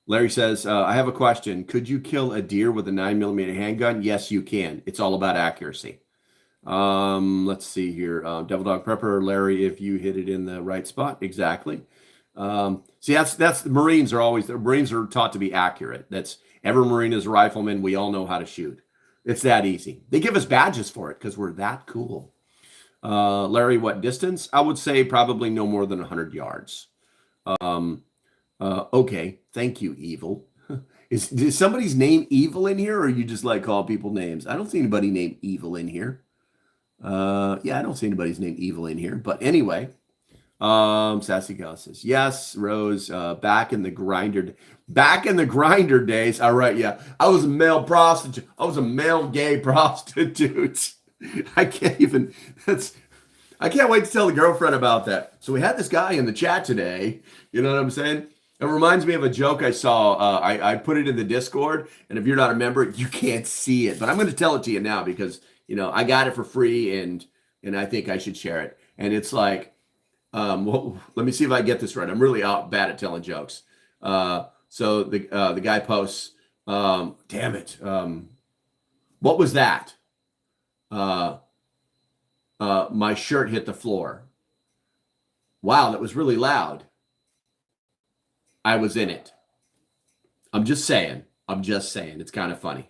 Larry says, I have a question. Could you kill a deer with a 9mm handgun? Yes, you can. It's all about accuracy. Let's see here. Devil Dog Prepper, Larry, if you hit it in the right spot. Exactly. See, that's the Marines are taught to be accurate. That's every Marine is a rifleman. We all know how to shoot. It's that easy. They give us badges for it because we're that cool. Larry, what distance? I would say probably no more than 100 yards. Okay, thank you, Evil. Is somebody's name Evil in here, or you just like call people names? I don't see anybody named Evil in here. Yeah, I don't see anybody's name Evil in here. But anyway, Sassy Gal says, yes, Rose, back in the grinder days. All right, yeah. I was a male prostitute. I was a male gay prostitute. I can't wait to tell the girlfriend about that. So we had this guy in the chat today. You know what I'm saying? It reminds me of a joke I saw. I put it in the Discord, and if you're not a member, you can't see it. But I'm going to tell it to you now because, you know, I got it for free, and I think I should share it. And it's like, well, let me see if I get this right. I'm really bad at telling jokes. So the guy posts, damn it. What was that? My shirt hit the floor. Wow, that was really loud. I was in it. I'm just saying. It's kind of funny.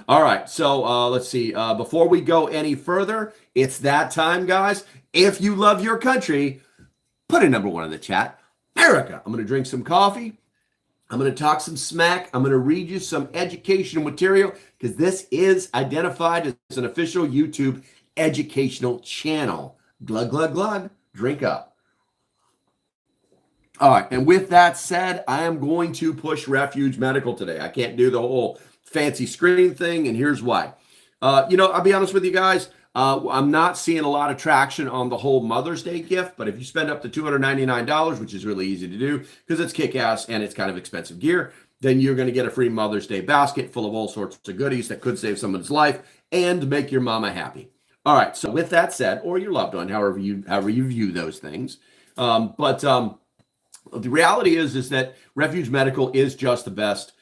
All right, so let's see. Before we go any further, it's that time, guys. If you love your country, put a #1 in the chat. America. I'm going to drink some coffee. I'm going to talk some smack. I'm going to read you some educational material because this is identified as an official YouTube educational channel. Glug, glug, glug. Drink up. All right, and with that said, I am going to push Refuge Medical today. I can't do the whole fancy screen thing, and here's why. You know, I'll be honest with you guys. I'm not seeing a lot of traction on the whole Mother's Day gift, but if you spend up to $299, which is really easy to do because it's kick-ass and it's kind of expensive gear, then you're going to get a free Mother's Day basket full of all sorts of goodies that could save someone's life and make your mama happy. All right, so with that said, or your loved one, however you view those things. The reality is that Refuge Medical is just the best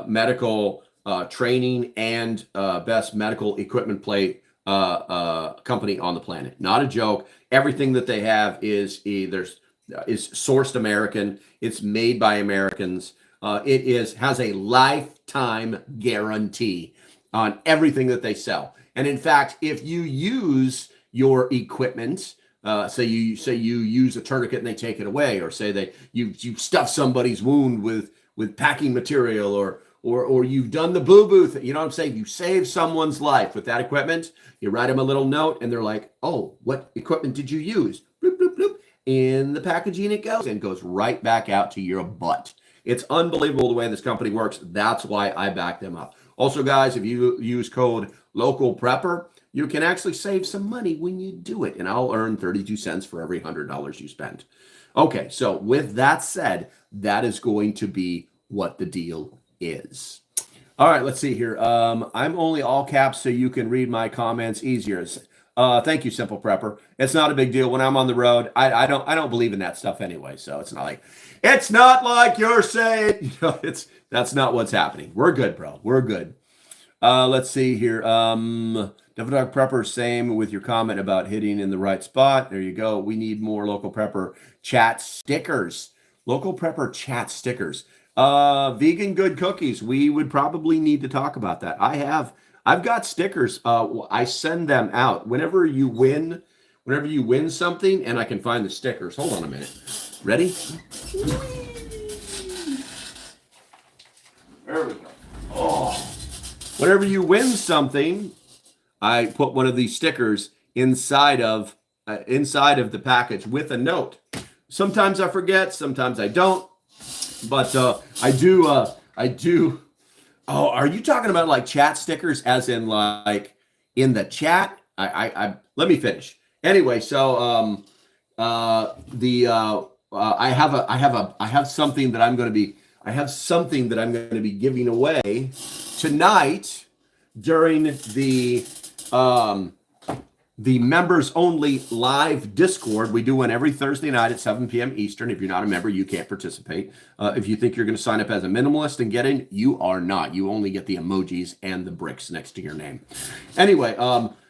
medical training and best medical equipment plate company on the planet. Not a joke. Everything that they have is sourced American. It's made by Americans. It has a lifetime guarantee on everything that they sell. And in fact, if you use your equipment, say you use a tourniquet and they take it away, or say that you stuff somebody's wound with packing material, or you've done the boo boo, you know what I'm saying? You save someone's life with that equipment. You write them a little note, and they're like, "Oh, what equipment did you use?" Bloop bloop bloop. In the packaging it goes, and goes right back out to your butt. It's unbelievable the way this company works. That's why I back them up. Also, guys, if you use code LOCALPREPPER, you can actually save some money when you do it, and I'll earn 32 cents for every $100 you spend. Okay, so with that said, that is going to be what the deal is. All right, let's see here. I'm only all caps so you can read my comments easier. Thank you, Simple Prepper. It's not a big deal. When I'm on the road, I don't believe in that stuff anyway, so it's not like you're saying, you know, that's not what's happening. We're good, bro. We're good. Let's see here. Devil Dog Prepper, same with your comment about hitting in the right spot. There you go. We need more Local Prepper chat stickers. Local Prepper chat stickers. Vegan good cookies. We would probably need to talk about that. I've got stickers. I send them out whenever you win something, and I can find the stickers. Hold on a minute. Ready? There we go. Oh. Whenever you win something, I put one of these stickers inside of the package with a note. Sometimes I forget, sometimes I don't, but I do. Oh, are you talking about like chat stickers, as in like in the chat? I let me finish. Anyway, so I have something that I'm going to be giving away tonight during the members only live Discord. We do one every Thursday night at 7 p.m. Eastern. If you're not a member, you can't participate. If you think you're going to sign up as a minimalist and get in, you are not. You only get the emojis and the bricks next to your name. Anyway,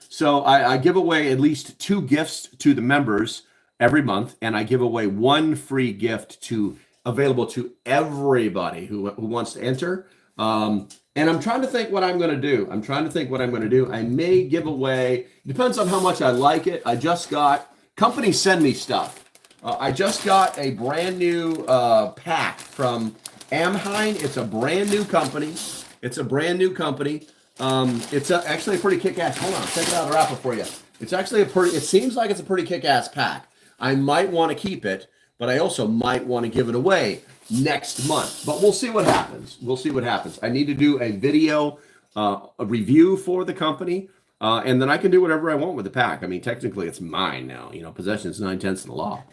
so I give away at least 2 gifts to the members every month, and I give away 1 free gift available to everybody who wants to enter. And I'm trying to think what I'm going to do. I may give away, depends on how much I like it. Companies send me stuff. I just got a brand new pack from Amhine. It's a brand new company. It's a brand new company. It's actually a pretty kick-ass. Hold on, check it out. I'll wrap it for you. It's actually a pretty. It seems like it's a pretty kick-ass pack. I might want to keep it, but I also might want to give it away next month. But we'll see what happens. We'll see what happens. I need to do a video, a review for the company, and then I can do whatever I want with the pack. I mean, technically, it's mine now. You know, possession is 9/10 of the law.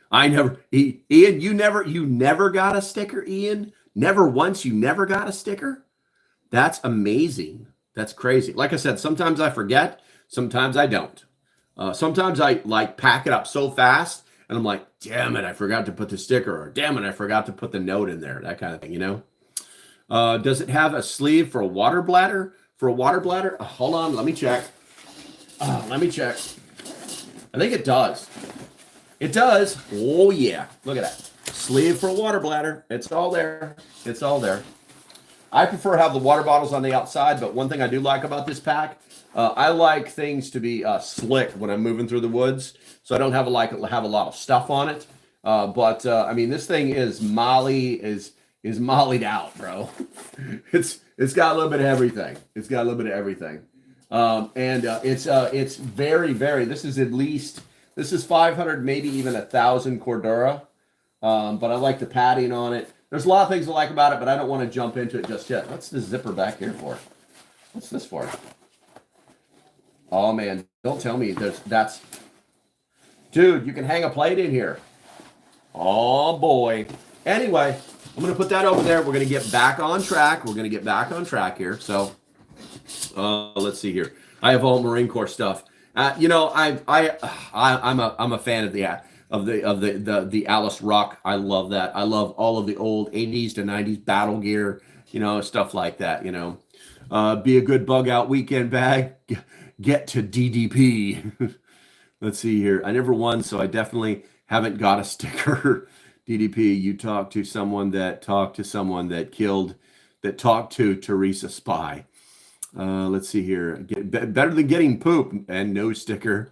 I never, Ian, you never got a sticker, Ian. Never once. You never got a sticker. That's amazing. That's crazy. Like I said, sometimes I forget. Sometimes I don't. Sometimes I like pack it up so fast, and I'm like, damn it, I forgot to put the sticker, or damn it, I forgot to put the note in there. That kind of thing, you know. Does it have a sleeve for a water bladder? For a water bladder? Hold on, let me check. Let me check. I think it does. It does. Oh yeah, look at that. Sleeve for a water bladder. It's all there. It's all there. I prefer to have the water bottles on the outside, but one thing I do like about this pack, I like things to be slick when I'm moving through the woods, so I don't have a lot of stuff on it. I mean, this thing is mollied out, bro. It's got a little bit of everything. It's got a little bit of everything, it's very, very. This is 500, maybe even 1,000 Cordura. But I like the padding on it. There's a lot of things I like about it, but I don't want to jump into it just yet. What's this zipper back here for? What's this for? Oh man, don't tell me that's. Dude, you can hang a plate in here. Oh boy. Anyway, I'm going to put that over there. We're going to get back on track. We're going to get back on track here. So, let's see here. I have all Marine Corps stuff. You know, I'm a fan of the Alice Ruck. I love that. I love all of the old 80s to 90s battle gear, you know, stuff like that, you know. Be a good bug out weekend bag. Get to DDP. Let's see here. I never won, so I definitely haven't got a sticker. DDP, you talked to someone that talked to Teresa Spy. Let's see here. Better than getting poop and no sticker.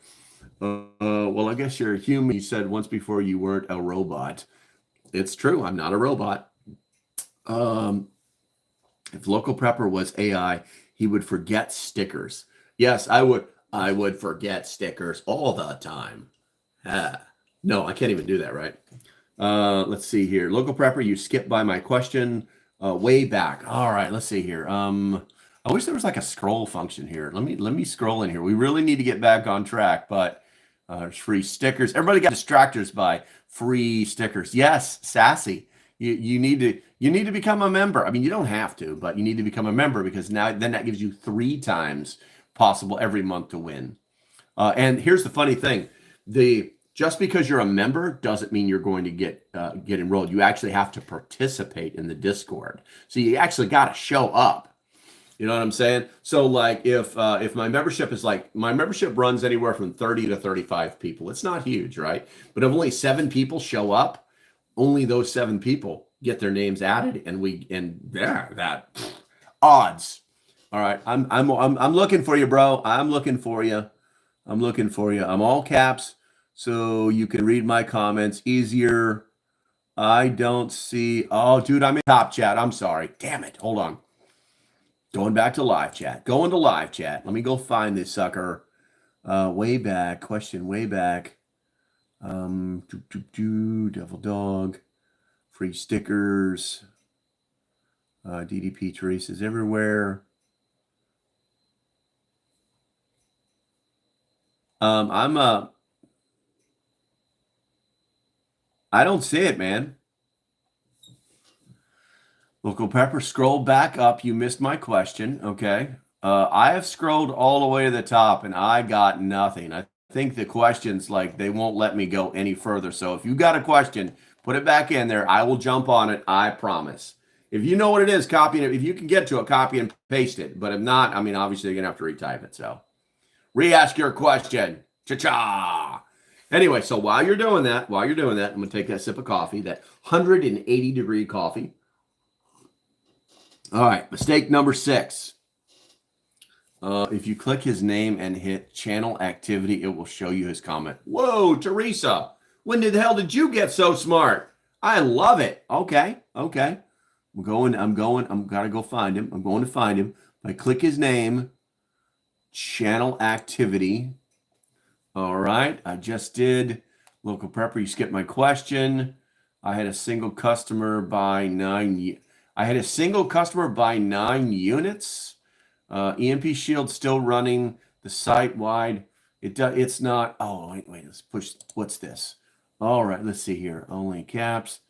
Well, I guess you're a human. You said once before you weren't a robot. It's true. I'm not a robot. If Local Prepper was AI, he would forget stickers. Yes, I would. I would forget stickers all the time. No, I can't even do that, right? Let's see here. Local Prepper, you skipped by my question way back. All right, let's see here. I wish there was like a scroll function here. Let me scroll in here. We really need to get back on track, but there's free stickers. Everybody got distractors by free stickers. Yes, Sassy. You need to become a member. I mean, you don't have to, but you need to become a member because then that gives you 3 times possible every month to win. And here's the funny thing: just because you're a member doesn't mean you're going to get enrolled. You actually have to participate in the Discord. So you actually got to show up. You know what I'm saying? So like if my membership runs anywhere from 30 to 35 people. It's not huge, right? But if only 7 people show up, only those 7 people get their names added, that odds. All right, I'm looking for you, bro. I'm looking for you. I'm all caps, so you can read my comments easier. I don't see. Oh, dude, I'm in top chat. I'm sorry. Damn it. Hold on. Going back to live chat. Going to live chat. Let me go find this sucker. Way back. Question way back. Devil dog. Free stickers. DDP Teresa's everywhere. I don't see it, man. Local Prepper, scroll back up. You missed my question. Okay. I have scrolled all the way to the top and I got nothing. I think the questions, like, they won't let me go any further. So if you got a question, put it back in there. I will jump on it. I promise. If you know what it is, copy it. If you can get to it, copy and paste it. But if not, I mean, obviously you're going to have to retype it. So re-ask your question. Cha-cha. Anyway, so while you're doing that, I'm going to take that sip of coffee, that 180-degree coffee. All right, mistake number 6. If you click his name and hit channel activity, it will show you his comment. Whoa, Teresa, when the hell did you get so smart? I love it. Okay. Okay. Gotta go find him. I'm going to find him. I click his name, channel activity. All right. I just did. Local prepper, you skipped my question. I had a single customer buy 9. I had a single customer buy 9 units. EMP Shield still running. The site wide. It's not. Oh, wait. Let's push. What's this? All right. Let's see here. Only caps.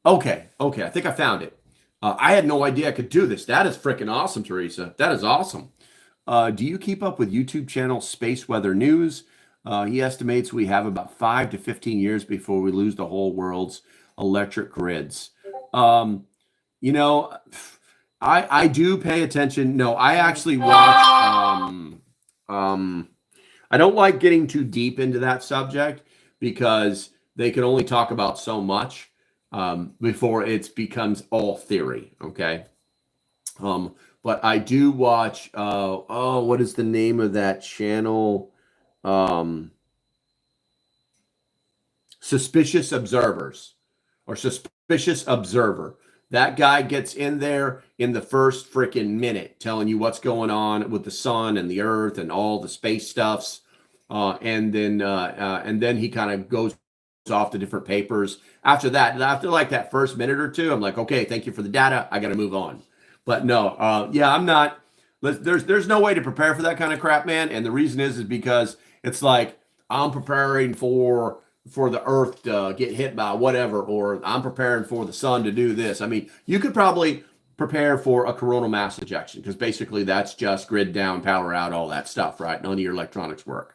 Okay. I think I found it. I had no idea I could do this. That is freaking awesome, Teresa. That is awesome. Do you keep up with YouTube channel Space Weather News? He estimates we have about 5 to 15 years before we lose the whole world's electric grids. You know, I do pay attention. No, I actually watch. I don't like getting too deep into that subject because they can only talk about so much before it becomes all theory. Okay. But I do watch. What is the name of that channel? Suspicious Observers or Suspicious Observer. That guy gets in there in the first freaking minute telling you what's going on with the sun and the earth and all the space stuffs. And then he kind of goes off to different papers. After that, after like that first minute or two, I'm like, okay, thank you for the data. I got to move on. But no, yeah, I'm not. There's no way to prepare for that kind of crap, man. And the reason is because it's like I'm preparing for the earth to get hit by whatever, or I'm preparing for the sun to do this. I mean, you could probably prepare for a coronal mass ejection because basically that's just grid down, power out, all that stuff, right? None of your electronics work.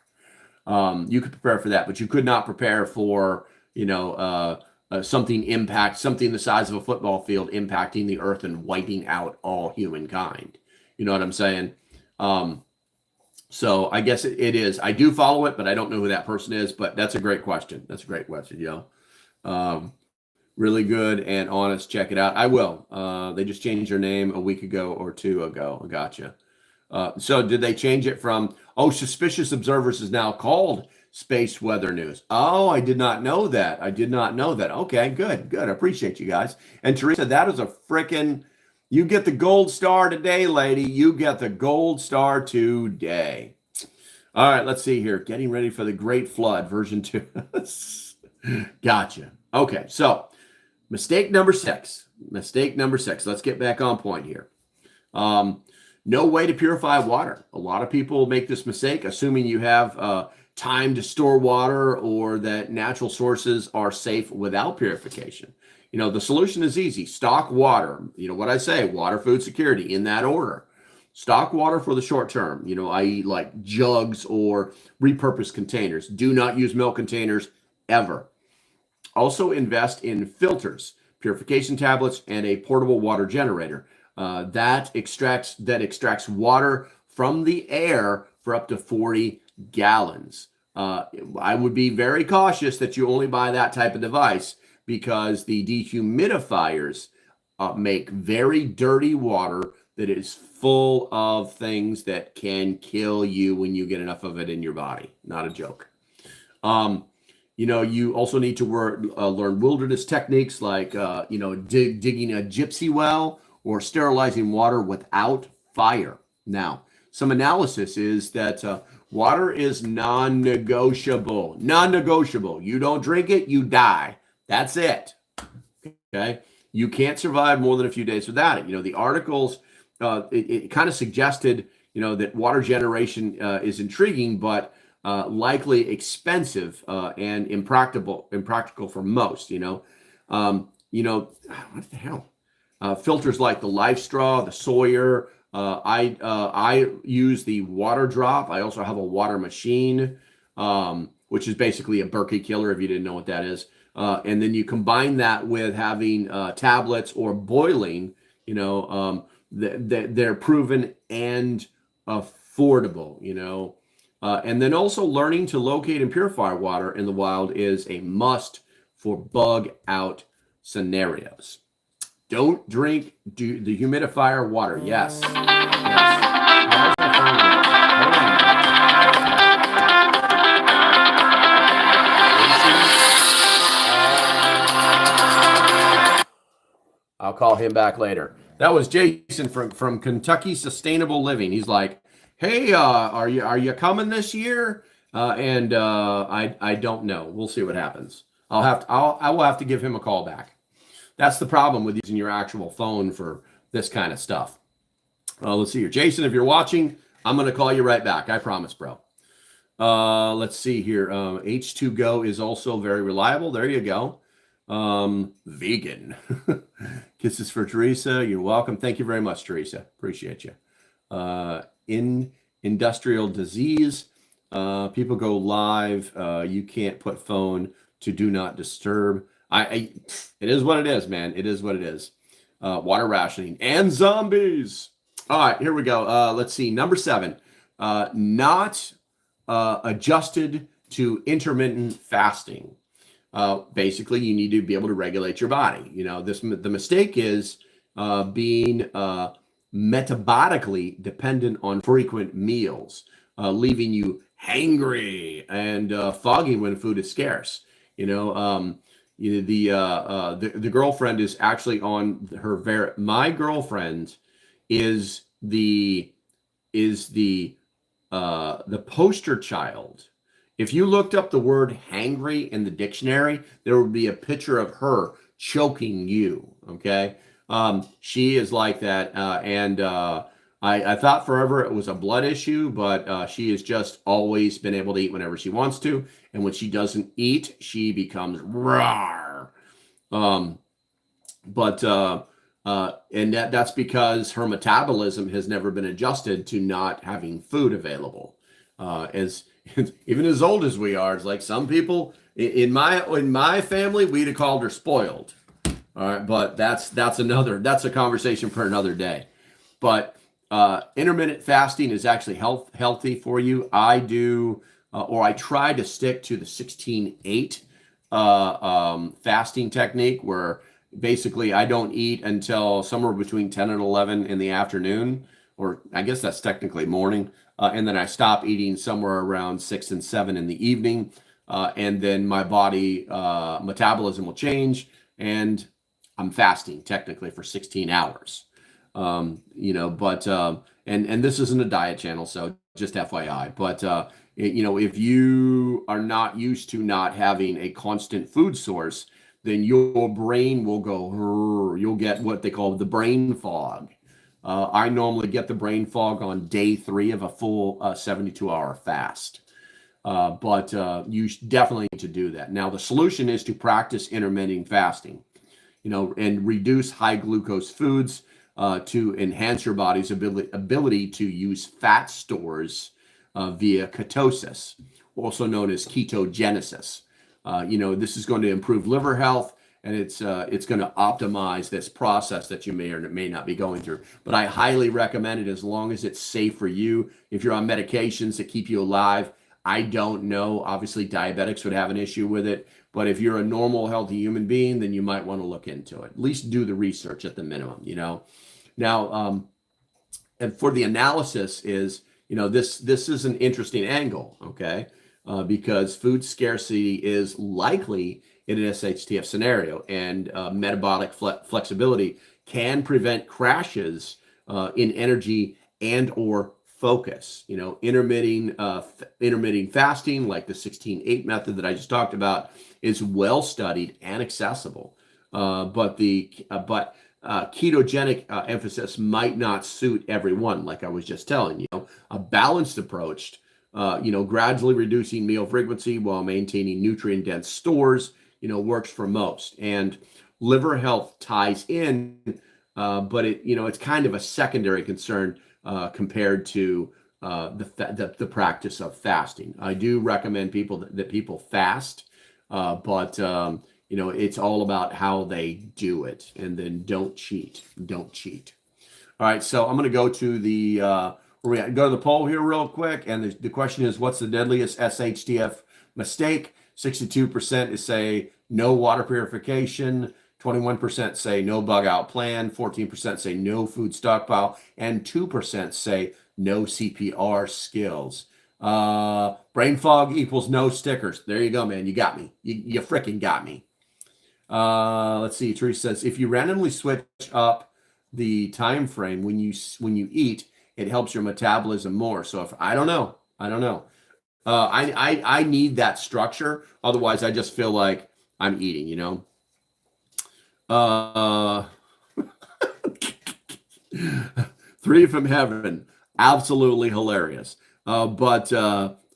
You could prepare for that, but you could not prepare for, something the size of a football field impacting the earth and wiping out all humankind. You know what I'm saying? So I guess it is. I do follow it, but I don't know who that person is. But that's a great question. That's a great question, really good and honest. Check it out. I will. They just changed their name a week ago or 2 ago. Gotcha. So did they change it from, Suspicious Observers is now called Space Weather News? Oh, I did not know that. Okay, good. I appreciate you guys. And Teresa, that is a freaking, you get the gold star today, lady. You get the gold star today. All right, let's see here. Getting ready for the Great Flood, version 2. Gotcha. Okay, so mistake number 6. Let's get back on point here. No way to purify water. A lot of people make this mistake, assuming you have time to store water or that natural sources are safe without purification. The solution is easy. Stock water. What I say, water, food security, in that order. Stock water for the short term, i.e. like jugs or repurposed containers. Do not use milk containers ever. Also invest in filters, purification tablets, and a portable water generator that extracts water from the air for up to 40 gallons. I would be very cautious that you only buy that type of device because the dehumidifiers make very dirty water that is full of things that can kill you when you get enough of it in your body. Not a joke. You also need to learn wilderness techniques like, digging a gypsy well or sterilizing water without fire. Now, some analysis is that water is non-negotiable. Non-negotiable. You don't drink it, you die. That's it. Okay? You can't survive more than a few days without it. The articles, it kind of suggested, that water generation is intriguing, but likely expensive and impractical for most. What the hell? Filters like the Life Straw, the Sawyer. I use the Water Drop. I also have a water machine, which is basically a Berkey killer if you didn't know what that is. And then you combine that with having tablets or boiling. They're proven and affordable. And then also learning to locate and purify water in the wild is a must for bug out scenarios. Don't drink the humidifier water. Yes. call him back later. That was Jason from Kentucky Sustainable Living. He's like, hey, are you coming this year? I don't know. We'll see what happens. I will have to give him a call back. That's the problem with using your actual phone for this kind of stuff. Let's see here. Jason, if you're watching, I'm going to call you right back. I promise, bro. Let's see here. H2Go is also very reliable. There you go. Vegan. Kisses for Teresa. You're welcome. Thank you very much, Teresa. Appreciate you. In industrial disease, people go live. You can't put phone to do not disturb. It is what it is, man. It is what it is. Water rationing and zombies. All right, here we go. Let's see. Number 7, not adjusted to intermittent fasting. Basically, you need to be able to regulate your body. You know, the mistake is being metabolically dependent on frequent meals, leaving you hangry and foggy when food is scarce. You know, the girlfriend is actually on her my girlfriend is the poster child. If you looked up the word hangry in the dictionary, there would be a picture of her choking you. Okay. She is like that. I thought forever it was a blood issue, but she has just always been able to eat whenever she wants to. And when she doesn't eat, she becomes rawr. And that's because her metabolism has never been adjusted to not having food available. Even as old as we are, it's like some people in my family, we'd have called her spoiled. All right, but that's a conversation for another day. But intermittent fasting is actually healthy for you. I do, or I try to stick to the 16-8 fasting technique, where basically I don't eat until somewhere between 10 and 11 in the afternoon, or I guess that's technically morning. And then I stop eating somewhere around 6 and 7 in the evening. And then my body metabolism will change, and I'm fasting technically for 16 hours. And this isn't a diet channel, so just FYI. But if you are not used to not having a constant food source, then your brain will go, you'll get what they call the brain fog. I normally get the brain fog on day 3 of a full 72-hour fast. But you definitely need to do that. Now, the solution is to practice intermittent fasting, and reduce high glucose foods to enhance your body's ability to use fat stores via ketosis, also known as ketogenesis. This is going to improve liver health, and it's going to optimize this process that you may or may not be going through. But I highly recommend it as long as it's safe for you. If you're on medications that keep you alive, I don't know. Obviously, diabetics would have an issue with it. But if you're a normal, healthy human being, then you might want to look into it. At least do the research at the minimum, Now, and for the analysis is, this is an interesting angle, okay? Because food scarcity is likely in an SHTF scenario, and metabolic flexibility can prevent crashes in energy and or focus. Intermittent fasting, like the 16-8 method that I just talked about, is well studied and accessible. But ketogenic emphasis might not suit everyone, like I was just telling you. A balanced approach, gradually reducing meal frequency while maintaining nutrient-dense stores, works for most. And liver health ties in, but it's kind of a secondary concern compared to the practice of fasting. I do recommend that people fast, but it's all about how they do it, and then don't cheat. Don't cheat. All right, so I'm going to go to the poll here real quick, and the question is, what's the deadliest SHTF mistake? 62% is say no water purification, 21% say no bug out plan, 14% say no food stockpile, and 2% say no CPR skills. Brain fog equals no stickers. There you go, man. You got me. You freaking got me. Let's see. Teresa says if you randomly switch up the time frame when you eat, it helps your metabolism more. So if I don't know, I don't know. I need that structure. Otherwise, I just feel like I'm eating. Uh, Three from Heaven, absolutely hilarious. But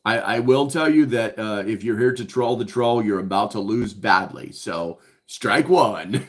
I will tell you that if you're here to troll the troll, you're about to lose badly. So strike one.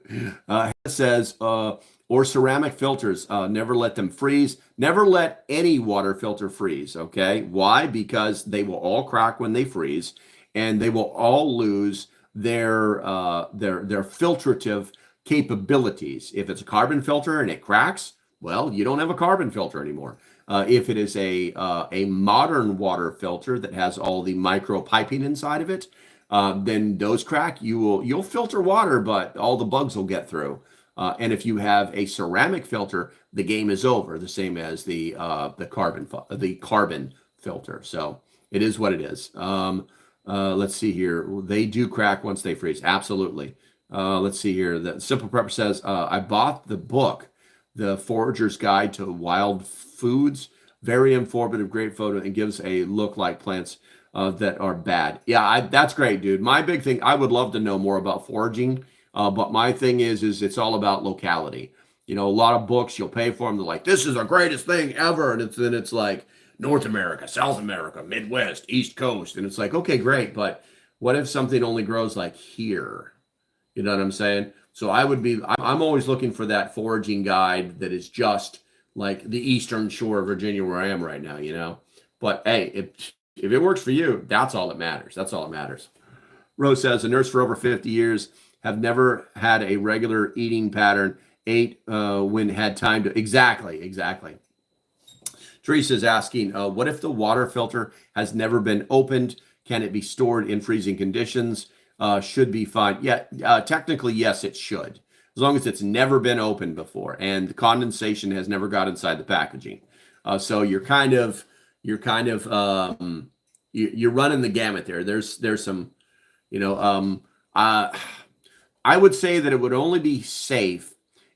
It says, or ceramic filters, never let them freeze. Never let any water filter freeze. Okay. Why? Because they will all crack when they freeze, and they will all lose their filtrative capabilities. If it's a carbon filter and it cracks, well, you don't have a carbon filter anymore. If it is a modern water filter that has all the micro piping inside of it, then those crack. You'll filter water, but all the bugs will get through. And if you have a ceramic filter, the game is over. The same as the carbon filter. So it is what it is. Let's see here. They do crack once they freeze. Absolutely. Let's see here. The Simple Prepper says, I bought the book, The Forager's Guide to Wild Foods. Very informative, great photo, and gives a look like plants that are bad. Yeah, that's great, dude. My big thing, I would love to know more about foraging, but my thing is it's all about locality. A lot of books, you'll pay for them. They're like, this is the greatest thing ever. And then it's like North America, South America, Midwest, East Coast. And it's like, okay, great. But what if something only grows like here? You know what I'm saying? So I'm always looking for that foraging guide that is just like the eastern shore of Virginia where I am right now. But hey, if it works for you, that's all that matters. That's all that matters. Rose says, a nurse for over 50 years, have never had a regular eating pattern, ate when had time to. Exactly. Teresa's asking, what if the water filter has never been opened? Can it be stored in freezing conditions? Should be fine. Yeah, technically, yes, it should. As long as it's never been opened before and the condensation has never got inside the packaging. So you're running the gamut there. There's some, I would say that it would only be safe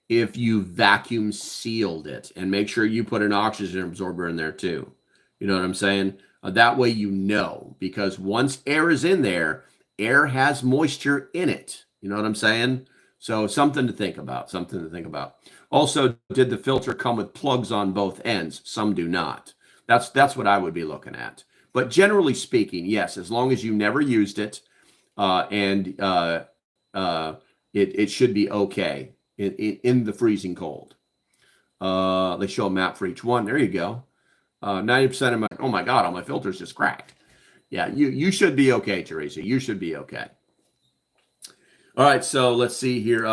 if you vacuum sealed it and make sure you put an oxygen absorber in there too. You know what I'm saying? That way because once air is in there, air has moisture in it. You know what I'm saying? So something to think about. Also, did the filter come with plugs on both ends? Some do not. That's what I would be looking at. But generally speaking, yes, as long as you never used it, and it should be okay in the freezing cold. They show a map for each one. There you go. 90% of oh my God, all my filters just cracked. Yeah, you should be okay, Teresa. You should be okay. All right, so let's see here.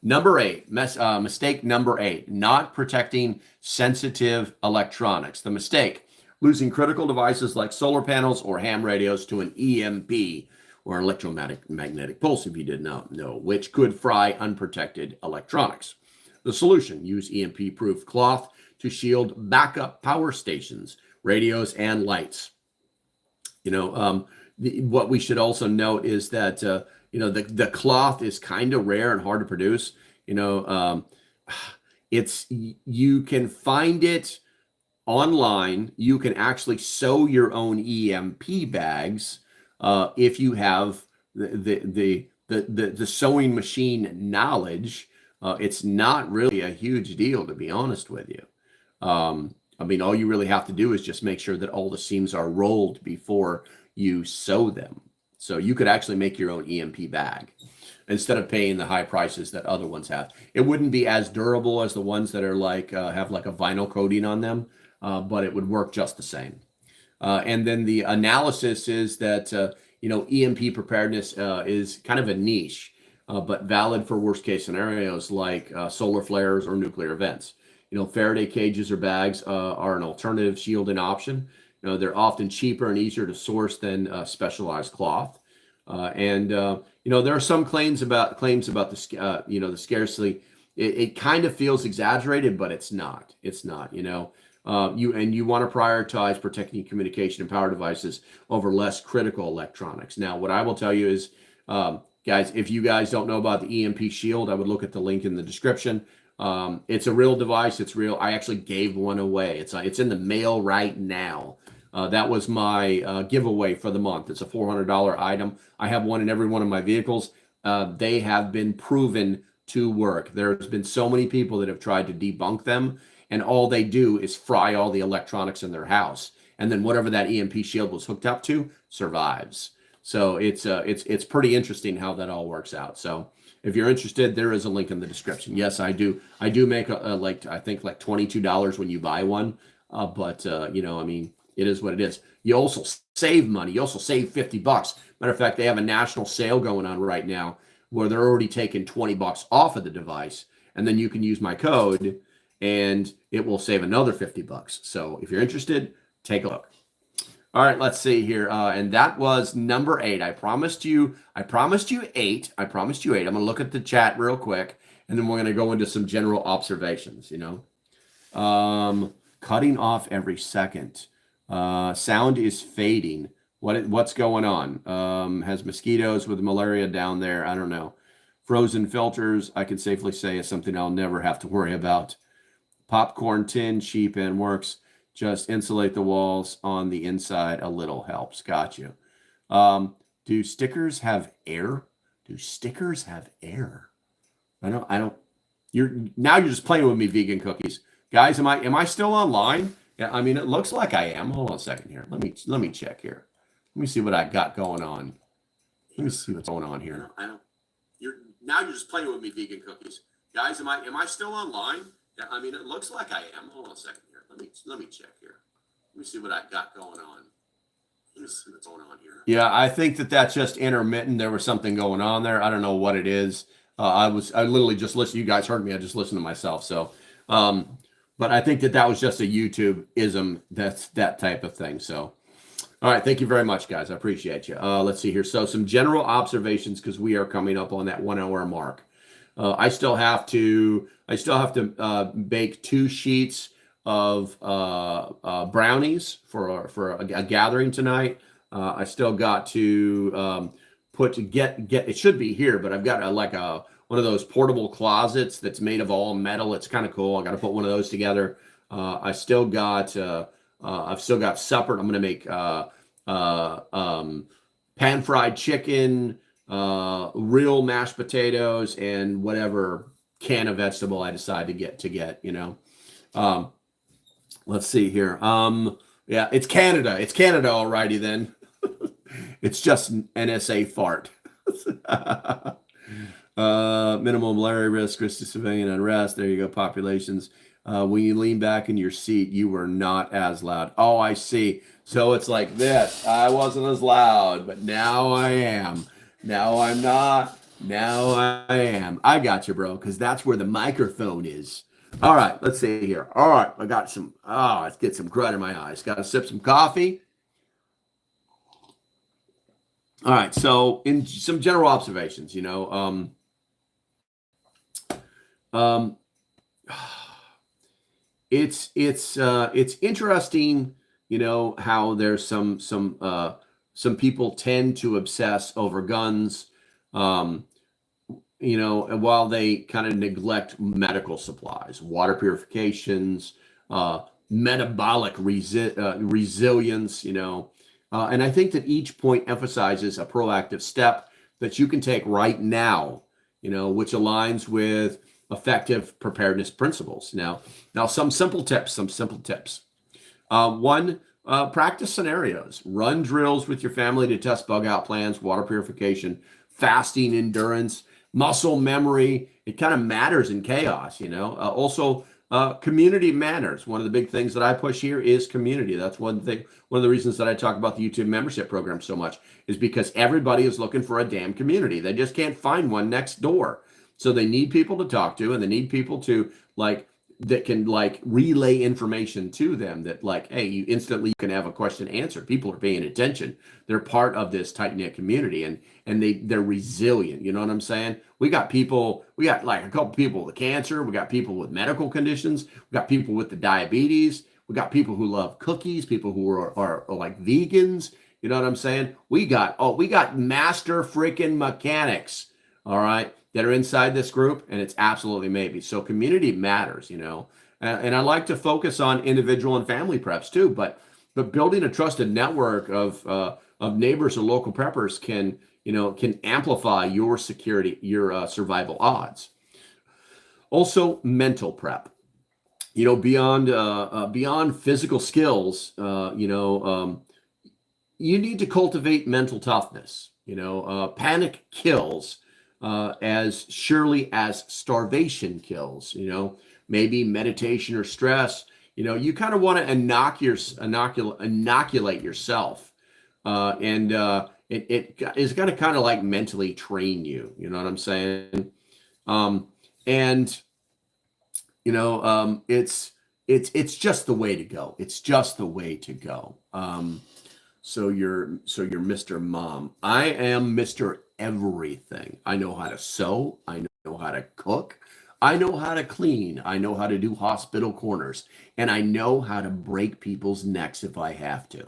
Number 8, mistake number 8, not protecting sensitive electronics. The mistake, losing critical devices like solar panels or ham radios to an EMP, or electromagnetic pulse, if you did not know, which could fry unprotected electronics. The solution, use EMP-proof cloth to shield backup power stations, radios, and lights. What we should also note is that, the cloth is kind of rare and hard to produce. You can find it online. You can actually sew your own EMP bags if you have the sewing machine knowledge. It's not really a huge deal, to be honest with you. All you really have to do is just make sure that all the seams are rolled before you sew them. So you could actually make your own EMP bag instead of paying the high prices that other ones have. It wouldn't be as durable as the ones that are have like a vinyl coating on them, but it would work just the same. And then the analysis is that, EMP preparedness is kind of a niche, but valid for worst case scenarios like solar flares or nuclear events. Faraday cages or bags are an alternative shielding option. They're often cheaper and easier to source than specialized cloth. And there are some claims about the the scarcity. It kind of feels exaggerated, but it's not. It's not. You want to prioritize protecting communication and power devices over less critical electronics. Now, what I will tell you is Guys, if you guys don't know about the EMP Shield, I would look at the link in the description. It's a real device. It's real. I actually gave one away. It's in the mail right now. That was my giveaway for the month. It's a $400 item. I have one in every one of my vehicles. They have been proven to work. There's been so many people that have tried to debunk them, and all they do is fry all the electronics in their house. And then whatever that EMP shield was hooked up to survives. So it's pretty interesting how that all works out. So if you're interested, there is a link in the description. Yes, I do make I think like $22 when you buy one. But you know, I mean, it is what it is. You also save money. You also save $50. Matter of fact, they have a national sale going on right now where they're already taking $20 off of the device, and then you can use my code and it will save another $50. So if you're interested, take a look. All right, let's see here. And that was number 8. I promised you 8. I'm going to look at the chat real quick, and then we're going to go into some general observations, you know. Cutting off every second. Sound is fading. What's going on? Has mosquitoes with malaria down there? I don't know. Frozen filters, I can safely say, is something I'll never have to worry about. Popcorn tin, cheap and works. Just insulate the walls on the inside. A little helps. Got you. Do stickers have air? Do stickers have air? I don't. You're just playing with me, vegan cookies, guys. Am I still online? Yeah, I mean, it looks like I am. Hold on a second here. Let me check here. Let me see what I got going on. Let me see what's going on here. You're just playing with me, vegan cookies, guys. Am I still online? Yeah, I mean, it looks like I am. Hold on a second here. Let me check here. Let me see what I got going on. Let me see what's going on here. Yeah, I think that's just intermittent. There was something going on there. I don't know what it is. I literally just listened. You guys heard me. I just listened to myself. So, but I think that was just a YouTube-ism. That's that type of thing. So, all right. Thank you very much, guys. I appreciate you. Let's see here. So some general observations, because we are coming up on that 1 hour mark. I still have to bake 2 sheets of brownies for a gathering tonight. I still got to get it should be here, but I've got one of those portable closets that's made of all metal. It's kind of cool. I got to put one of those together. I've still got supper. I'm going to make pan fried chicken, real mashed potatoes, and whatever can of vegetable I decide to get, you know. Let's see here. Yeah, it's Canada. It's Canada, alrighty then. It's just NSA fart. Minimal malaria risk to civilian unrest. There you go. Populations. When you lean back in your seat, you were not as loud. Oh, I see. So it's like this. I wasn't as loud, but now I am. Now I'm not. Now I am. I got you, bro, because that's where the microphone is. All right, let's see here. All right, I got some. Let's get some crud in my eyes. Got to sip some coffee. All right, so in some general observations, you know, it's interesting, you know, how there's some people tend to obsess over guns, you know, and while they kind of neglect medical supplies, water purifications, metabolic resilience, you know. And I think that each point emphasizes a proactive step that you can take right now, you know, which aligns with effective preparedness principles. Now some simple tips. One, practice scenarios. Run drills with your family to test bug out plans, water purification, fasting endurance, muscle memory. It kind of matters in chaos, you know. Also, community matters. One of the big things that I push here is community. That's one thing. One of the reasons that I talk about the YouTube membership program so much is because everybody is looking for a damn community. They just can't find one next door. So they need people to talk to, and they need people to that can relay information to them that hey, you instantly can have a question answered. People are paying attention. They're part of this tight-knit community, and they're resilient. You know what I'm saying? We got a couple people with cancer. We got people with medical conditions. We got people with the diabetes. We got people who love cookies, people who are like vegans. You know what I'm saying? We got master freaking mechanics, all right, that are inside this group, and it's absolutely maybe. So community matters, you know. And I like to focus on individual and family preps too, but building a trusted network of neighbors or local preppers can, you know, can amplify your security, your survival odds. Also, mental prep. You know, beyond physical skills, you need to cultivate mental toughness. You know, panic kills as surely as starvation kills. You know, maybe meditation or stress. You know, you kind of want to inoculate yourself, and it is going to kind of like mentally train you. You know what I'm saying? And you know, it's just the way to go. It's just the way to go. So you're Mr. Mom. I am Mr. Everything. I know how to sew. I know how to cook. I know how to clean. I know how to do hospital corners. And I know how to break people's necks if I have to.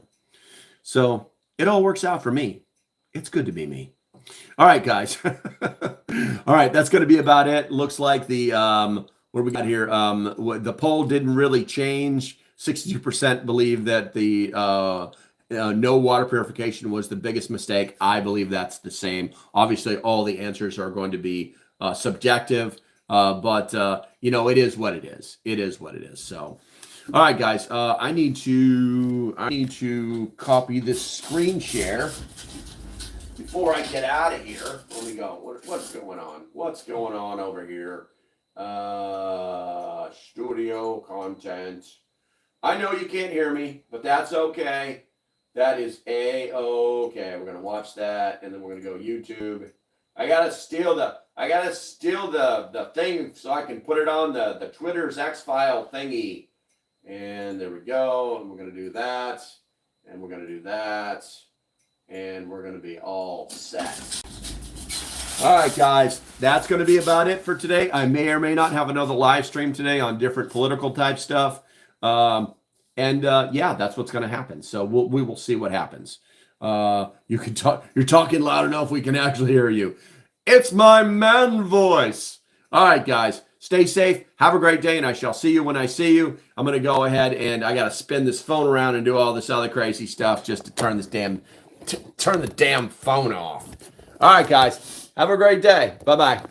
So it all works out for me. It's good to be me. All right, guys. All right, that's going to be about it. Looks like the what we got here? The poll didn't really change. 62% believe that the no water purification was the biggest mistake. I believe that's the same. Obviously, all the answers are going to be subjective, but you know, it is what it is. It is what it is. So, all right, guys, I need to copy this screen share before I get out of here. Let me go. What's going on? What's going on over here? Studio content. I know you can't hear me, but that's okay. That is okay. We're gonna watch that, and then we're gonna go YouTube. I gotta steal the thing so I can put it on the Twitter's X-File thingy. And there we go. And we're gonna do that, and we're gonna do that, and we're gonna be all set. All right, guys, that's gonna be about it for today. I may or may not have another live stream today on different political type stuff. Yeah, that's what's going to happen. So we will see what happens. You can talk. You're talking loud enough we can actually hear you. It's my man voice. All right, guys, stay safe. Have a great day, and I shall see you when I see you. I'm going to go ahead and I got to spin this phone around and do all this other crazy stuff just to turn the damn phone off. All right, guys, have a great day. Bye-bye.